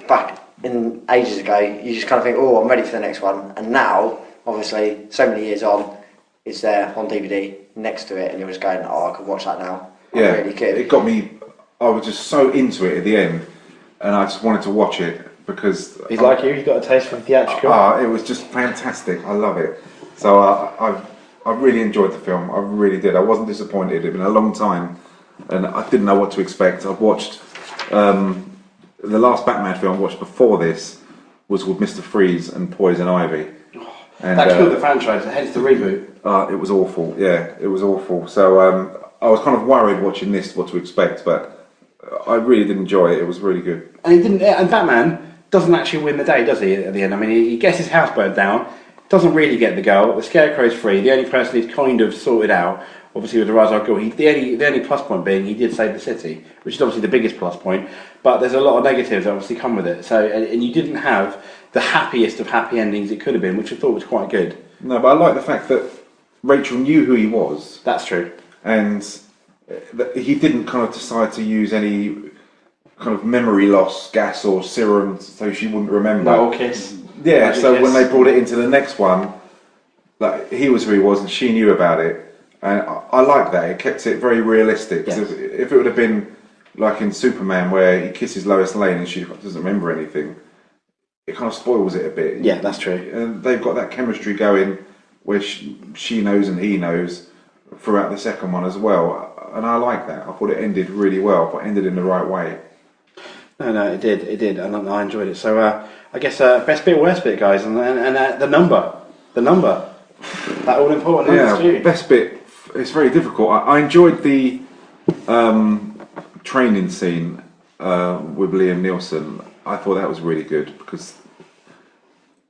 back in ages ago, you just kind of think, oh, I'm ready for the next one. And now, obviously, so many years on, it's there on DVD next to it, and you're just going, oh, I could watch that now. I really could. It got me, I was just so into it at the end, and I just wanted to watch it because... He's like you, he's got a taste for theatrical. It was just fantastic. I love it. So I really enjoyed the film. I really did. I wasn't disappointed. It'd been a long time, and I didn't know what to expect. I've watched the last Batman film I watched before this was with Mr. Freeze and Poison Ivy, And, that killed the franchise, hence the reboot. It was awful. Yeah, it was awful. So I was kind of worried watching this what to expect, but I really did enjoy it. It was really good. And he didn't. And Batman doesn't actually win the day, does he? At the end, I mean, he gets his house burned down. Doesn't really get the girl. The Scarecrow's free. The only person he's kind of sorted out, obviously, with the Ra's al Ghul. The only plus point being he did save the city, which is obviously the biggest plus point. But there's a lot of negatives that obviously come with it. So, and you didn't have the happiest of happy endings it could have been, which I thought was quite good. No, but I like the fact that Rachel knew who he was. That's true. And that he didn't kind of decide to use any kind of memory loss gas or serum so she wouldn't remember. No, kiss. Yeah, Magic so kiss. when they brought it into the next one, like he was who he was and she knew about it. And I like that. It kept it very realistic. Yes. If it would have been like in Superman where he kisses Lois Lane and she doesn't remember anything, it kind of spoils it a bit. Yeah, that's true. And they've got that chemistry going where she knows and he knows throughout the second one as well. And I like that. I thought it ended really well, but ended in the right way. No, it did, and I enjoyed it. So I guess best bit, worst bit, guys, and the number, that all important number too. Best bit. It's very difficult. I enjoyed the training scene with Liam Neeson. I thought that was really good because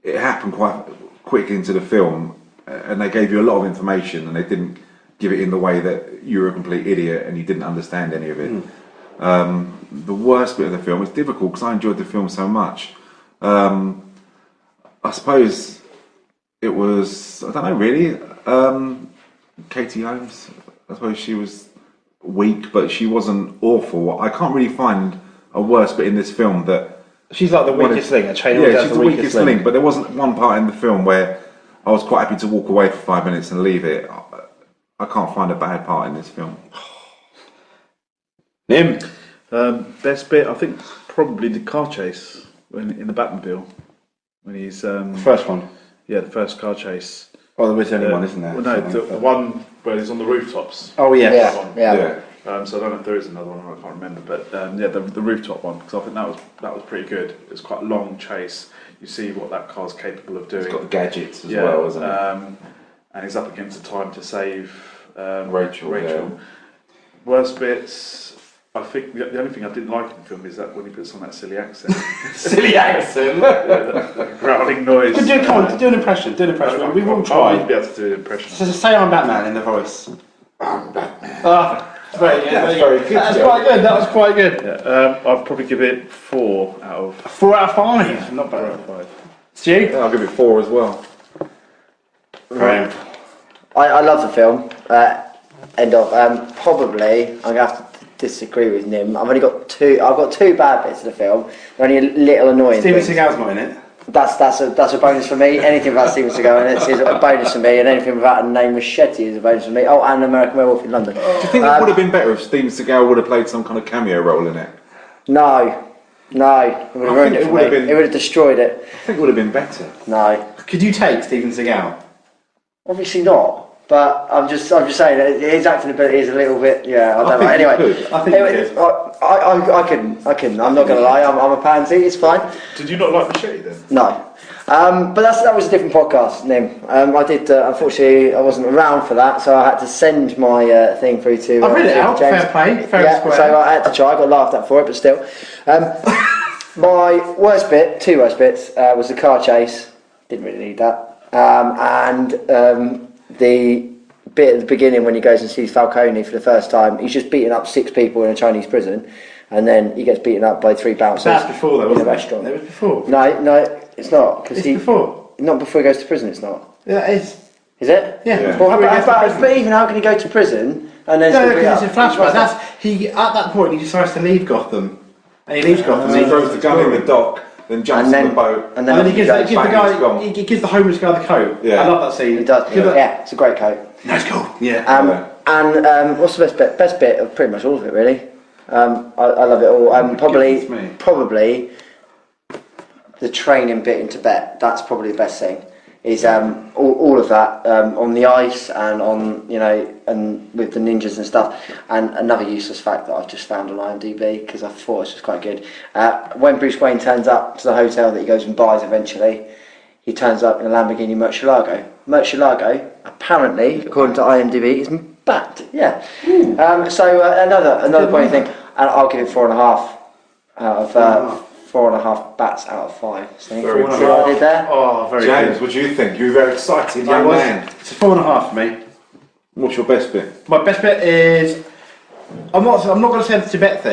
it happened quite quick into the film, and they gave you a lot of information, and they didn't give it in the way that you were a complete idiot and you didn't understand any of it. The worst bit of the film is difficult because I enjoyed the film so much. I suppose it was, I don't know really, Katie Holmes. I suppose she was weak, but she wasn't awful. I can't really find a worse bit in this film that... She's like the weakest link. Yeah, she's the weakest link, but there wasn't one part in the film where I was quite happy to walk away for 5 minutes and leave it. I can't find a bad part in this film. Nim. Best bit, I think probably the car chase in the Batmobile when he's The first one. yeah, the first car chase. Oh, there was only one, isn't there? Well, no, the one where he's on the rooftops. Oh, yes. Yeah. So I don't know if there is another one, I can't remember, but yeah, the rooftop one, because I think that was pretty good. It was quite a long chase. You see what that car's capable of doing. It's got the gadgets as well, isn't it? And he's up against the time to save Rachel. Yeah. Worst bits. I think the only thing I didn't like in the film is that when he puts on that silly accent. Silly accent. that growling noise. Come on, do an impression. We will I try. wouldn't be able to do an impression. So say I'm Batman in the voice. I'm Batman. Very good. That's very good. That was quite good. Yeah, I'd probably give it 4 out of 4 out of 5. Not 4 out bad. of 5. Stu? Yeah, I'll give it 4 as well. Graham. I love the film. End of. Probably, I'm going to have to disagree with Nim. I've got two bad bits of the film. They're only a little annoying. Steven things. Seagal's not in it. That's a bonus for me. Anything about Steven Seagal in it is a bonus for me, and anything without a name machete is a bonus for me. Oh, and American Werewolf in London. Do you think it would have been better if Steven Seagal would have played some kind of cameo role in it? No, it would have ruined it for me. It would have destroyed it. I think it would have been better. No, Could you take Steven Seagal? obviously not. But I'm just saying that his acting ability is a little bit. Yeah, I don't know. Anyway, I think you could. I couldn't. I'm not going to lie. I'm a pansy. It's fine. Did you not like Machete then? No. But that was a different podcast, Nim. I did, unfortunately, I wasn't around for that, so I had to send my thing through to... I read it out, James. fair play, fair and square. So I had to try, I got laughed at for it, but still. My worst bit, 2 worst bits, was the car chase. Didn't really need that. And the bit at the beginning when he goes and sees Falcone for the first time, he's just beating up 6 people in a Chinese prison, and then he gets beaten up by 3 bouncers. That's before though, wasn't in a it? restaurant. It was before. No, it's not. Cause It's before. Not before he goes to prison, it's not. Yeah, it is. Is it? Yeah. Well, but even how can he go to prison and then... No, because it's a flashback. At that point he decides to leave Gotham. And he leaves Gotham. And he throws the gun in the dock, then jumps in the boat. And then he gives the bang, guy, he gives the homeless guy the coat. Yeah. I love that scene. He does. Yeah, it's a great coat. That's cool. Yeah. And what's the best bit? Best bit of pretty much all of it, really. I love it all. Probably the training bit in Tibet. That's probably the best thing. Is all of that on the ice and on and with the ninjas and stuff. And another useless fact that I've just found on IMDb because I thought it was quite good. When Bruce Wayne turns up to the hotel that he goes and buys eventually, he turns up in a Lamborghini Murcielago. Murcielago, apparently, according to IMDb, is backed. Yeah. Another point thing, and I'll give it 4.5 out of 4.5 bats out of 5. So Very see what I did there? Oh, very James, good. what do you think? You were very excited, I young was. man. It's a 4.5 for me. What's your best bit? My best bit is I'm not going to say the Tibet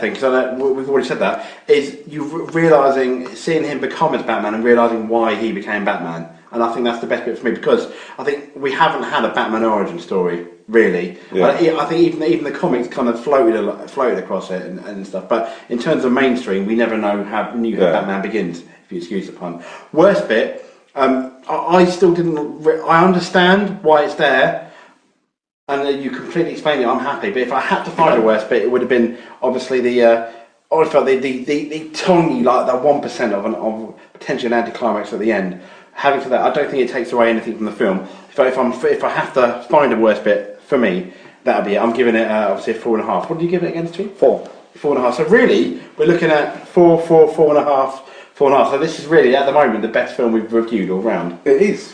thing because we've already said that. Is you realizing, seeing him become as Batman and realizing why he became Batman, and I think that's the best bit for me because I think we haven't had a Batman origin story really. Yeah. I think even the comics kind of floated across it and stuff. But in terms of mainstream, we never knew how Batman begins. If you excuse the pun. Worst bit. I still didn't. I understand why it's there. And you completely explained it. I'm happy, but if I had to find a worst bit, it would have been obviously I felt the tiny, like that 1% of potential anticlimax at the end. Having said that, I don't think it takes away anything from the film. If I have to find a worst bit for me, that'll be it. I'm giving it obviously a 4.5. What did you give it again, Stu? 4. 4.5. So really, we're looking at 4.5. 4.5. So this is really, at the moment, the best film we've reviewed all round. It is,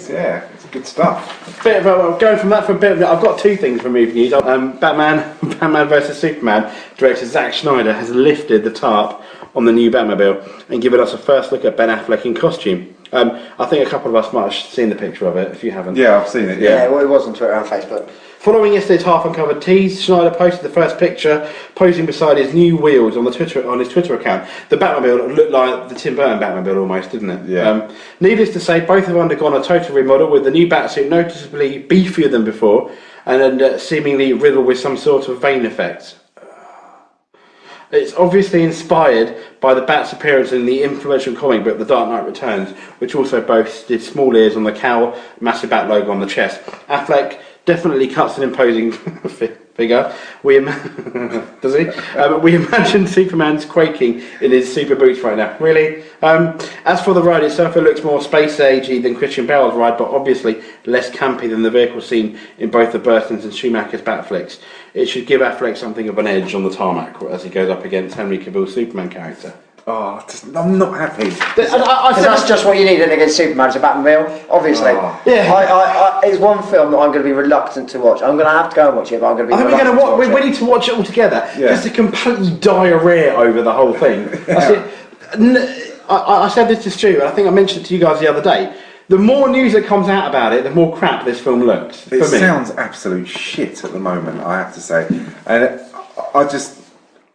yeah. It's good stuff. Going from that for a bit of I've got two things for movie news. Batman vs Superman, director Zack Snyder has lifted the tarp on the new Batmobile and given us a first look at Ben Affleck in costume. I think a couple of us might have seen the picture of it, if you haven't. Yeah, I've seen it, Yeah, well, it was on Twitter and Facebook. Following yesterday's half-uncovered tease, Schneider posted the first picture, posing beside his new wheels on his Twitter account. The Batmobile looked like the Tim Burton Batmobile almost, didn't it? Yeah. Needless to say, both have undergone a total remodel, with the new Batsuit noticeably beefier than before, and seemingly riddled with some sort of vein effects. It's obviously inspired by the Bat's appearance in the influential comic book The Dark Knight Returns, which also boasted small ears on the cowl, massive Bat logo on the chest. Affleck definitely cuts an imposing figure. Does he? We imagine Superman's quaking in his super boots right now. Really? As for the ride itself, it looks more space-agey than Christian Bale's ride, but obviously less campy than the vehicle seen in both the Burton's and Schumacher's Batflicks. It should give Affleck something of an edge on the tarmac as he goes up against Henri Cavill's Superman character. Oh, I'm not happy. Because that's just what you need against Superman, it's a Batmobile, obviously. Oh. Yeah. It's one film that I'm going to be reluctant to watch. I'm going to have to go and watch it, but I'm going to be reluctant to watch it. We need to watch it all together. Yeah. Just to completely diarrhea over the whole thing. I said this to Stu, and I think I mentioned it to you guys the other day. The more news that comes out about it, the more crap this film looks. It sounds absolute shit at the moment, I have to say. And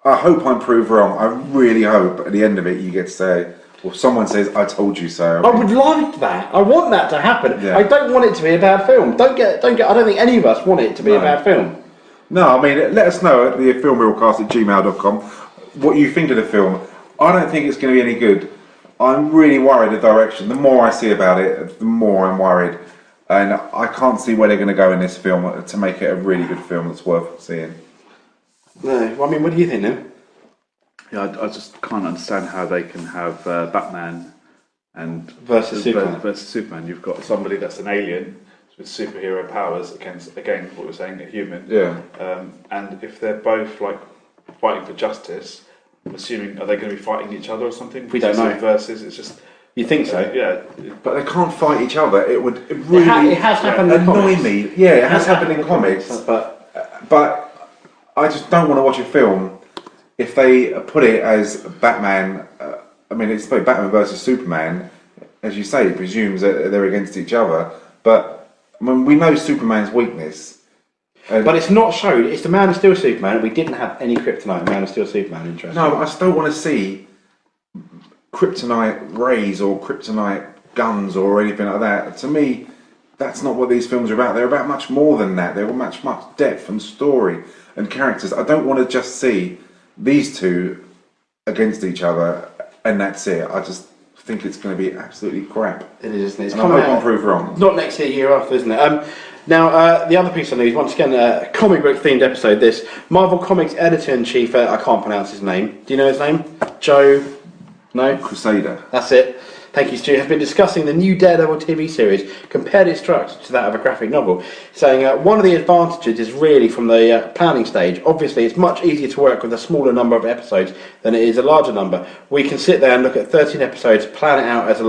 I hope I'm proved wrong. I really hope at the end of it you get to say, well, someone says, I told you so. I would like that. I want that to happen. Yeah. I don't want it to be a bad film. I don't think any of us want it to be a bad film. No, I mean, let us know at the filmreelcast@gmail.com what you think of the film. I don't think it's going to be any good. I'm really worried the direction. The more I see about it, the more I'm worried. And I can't see where they're going to go in this film to make it a really good film that's worth seeing. No, I mean, what do you think, then? Yeah, I just can't understand how they can have Batman and versus Superman. You've got somebody that's an alien with superhero powers against, again, what we're saying, a human. Yeah. And if they're both like fighting for justice, I'm assuming, are they going to be fighting each other or something? We don't know. Versus, it's just. You think so? Yeah. But they can't fight each other. It would really it has happened in annoy comics. me. Yeah, it has happened in comics. But I just don't want to watch a film if they put it as Batman. I mean, it's like Batman versus Superman. As you say, it presumes that they're against each other. But I mean, we know Superman's weakness. But it's not shown. It's the Man of Steel Superman. We didn't have any kryptonite. Man of Steel Superman. Interesting. No, but I still want to see kryptonite rays or kryptonite guns or anything like that. To me, that's not what these films are about. They're about much more than that. They're much depth and story and characters. I don't want to just see these two against each other and that's it. I just think it's going to be absolutely crap. It is, isn't it? It's and I hope I'm proved wrong. Not next year after, isn't it? Now, the other piece of news, once again, a comic book themed episode, this. Marvel Comics editor-in-chief, I can't pronounce his name. Do you know his name? Joe No? Crusader. That's it. Thank you, Stu. Has been discussing the new Daredevil TV series, compared its structure to that of a graphic novel, saying one of the advantages is really from the planning stage. Obviously, it's much easier to work with a smaller number of episodes than it is a larger number. We can sit there and look at 13 episodes, plan it out as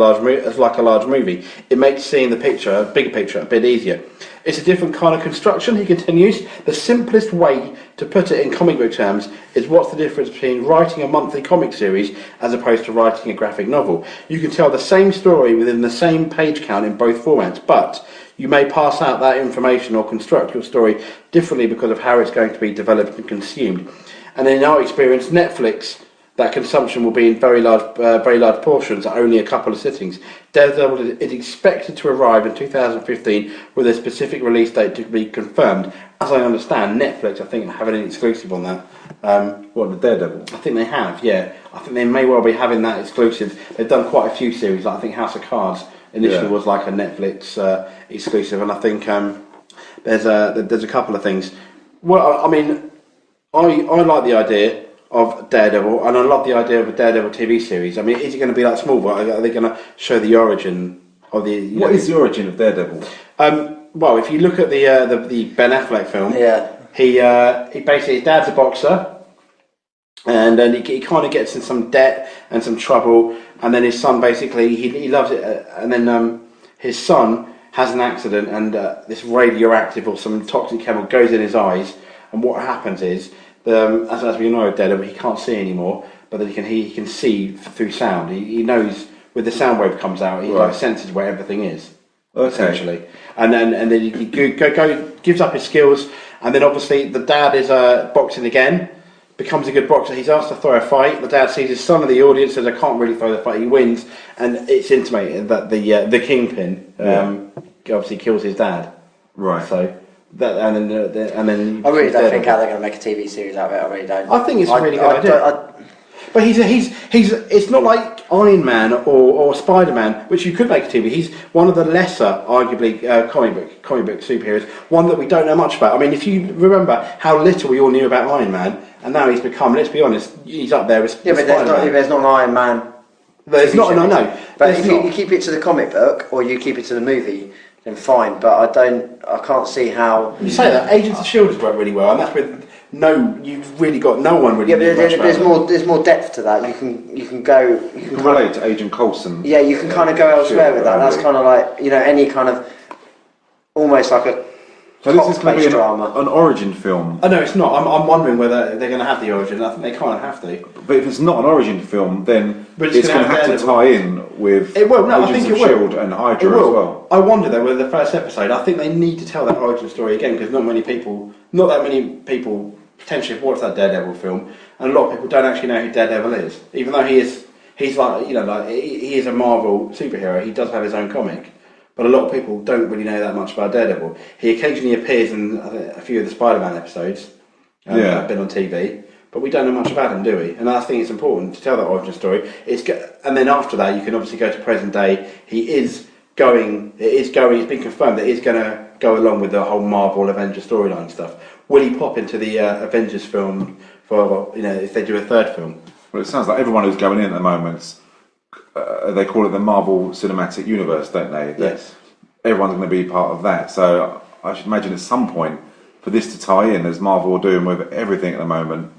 like a large movie. It makes seeing the picture, bigger picture, a bit easier. It's a different kind of construction, he continues. The simplest way to put it in comic book terms is what's the difference between writing a monthly comic series as opposed to writing a graphic novel. You can tell the same story within the same page count in both formats, but you may pass out that information or construct your story differently because of how it's going to be developed and consumed. And in our experience, Netflix, that consumption will be in very large portions at only a couple of sittings. Daredevil is expected to arrive in 2015 with a specific release date to be confirmed. As I understand, Netflix, I think, have an exclusive on that. What, the Daredevil? I think they have, yeah. I think they may well be having that exclusive. They've done quite a few series. Like I think House of Cards initially was like a Netflix exclusive, and I think there's a couple of things. Well, I mean, I like the idea of Daredevil, and I love the idea of a Daredevil TV series. I mean, is it going to be like Smallville? Are they going to show the origin of the? What is the origin of Daredevil? Well, if you look at the Ben Affleck film, he basically, his dad's a boxer, and then he kind of gets in some debt and some trouble, and then his son basically he loves it, and then his son has an accident, and this radioactive or some toxic chemical goes in his eyes, and what happens is, as we know, Daredevil, he can't see anymore, but then he can see through sound. He knows when the sound wave comes out, he like senses where everything is. Essentially, and then he gives up his skills, and then obviously the dad is boxing again, becomes a good boxer. He's asked to throw a fight. The dad sees his son in the audience, says, "I can't really throw the fight." He wins, and it's intimated that the Kingpin obviously kills his dad. Right. So that and then I really don't think how they're going to make a TV series out of it. I really don't. I think it's a really good idea. But he's it's not like Iron Man or Spider-Man, which you could make a TV. He's one of the lesser, arguably, comic book superheroes, one that we don't know much about. I mean, if you remember how little we all knew about Iron Man, and now he's become, let's be honest, he's up there with Spider-Man. There's not an Iron Man. There's not, no. But if you keep it to the comic book, or you keep it to the movie, then fine. But I can't see how... You say that, Agents of S.H.I.E.L.D. has worked really well, and that's with... you've really got no one really. Yeah, but there's more depth to that. You can relate to Agent Coulson. Yeah, you can kind of go elsewhere with that. That's kind of like, any kind of almost like a. So this is going to be drama. An origin film. Oh no, it's not. I'm wondering whether they're going to have the origin. I think they kind of have to. But if it's not an origin film, then it's going to have to tie in with Agents of S.H.I.E.L.D. and Hydra as well. I wonder though with the first episode. I think they need to tell that origin story again because not that many people potentially have watched that Daredevil film, and a lot of people don't actually know who Daredevil is, even though he's like he is a Marvel superhero. He does have his own comic, but a lot of people don't really know that much about Daredevil. He occasionally appears in a few of the Spider-Man episodes that have been on TV, but we don't know much about him, do we? And I think it's important to tell that origin story. And then after that, you can obviously go to present day. It's been confirmed that he's going to go along with the whole Marvel Avengers storyline stuff. Will he pop into the Avengers film for if they do a third film? Well, it sounds like everyone who's going in at the moment, they call it the Marvel Cinematic Universe, don't they? Yes. Everyone's going to be part of that. So I should imagine at some point for this to tie in, as Marvel are doing with everything at the moment,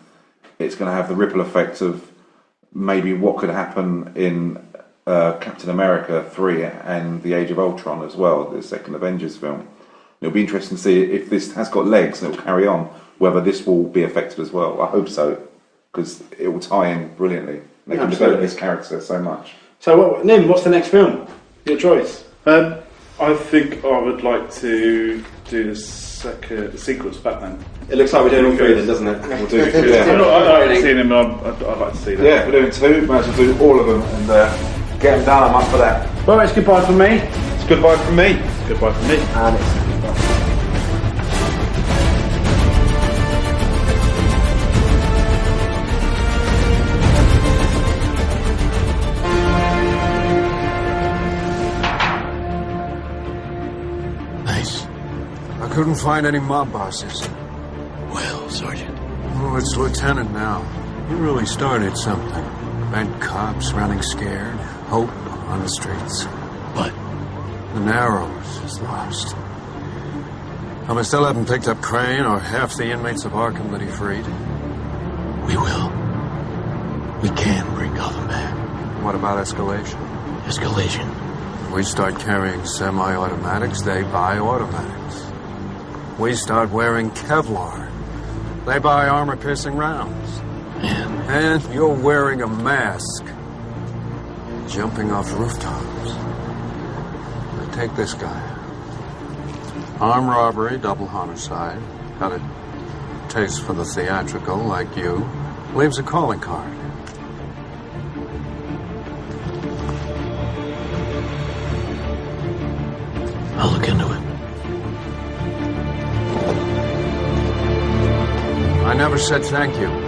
it's going to have the ripple effect of maybe what could happen in Captain America 3 and The Age of Ultron as well, the second Avengers film. It'll be interesting to see if this has got legs and it will carry on, whether this will be affected as well. I hope so, because it will tie in brilliantly. They can develop this character so much. So, Nim, what's the next film? Your choice? I think I would like to do the sequel to Batman. It looks like we're doing all three then, doesn't it? We'll do it. I haven't seen him, I'd like to see that. Yeah, we're doing two. Might as well do all of them and get them done. I'm up for that. Well, it's goodbye from me. It's goodbye from me. It's goodbye from me. And it's goodbye. I couldn't find any mob bosses. Well, Sergeant. Oh, it's Lieutenant now. He really started something. Bent cops running scared. Hope on the streets. But The Narrows is lost. And we still haven't picked up Crane or half the inmates of Arkham that he freed. we will. We can bring Gotham back. What about escalation? Escalation. We start carrying semi-automatics, they buy automatics. We start wearing Kevlar, they buy armor-piercing rounds. And you're wearing a mask, jumping off rooftops. Now take this guy. Armed robbery, double homicide. Got a taste for the theatrical, like you. Leaves a calling card. I'll look into it. I never said thank you.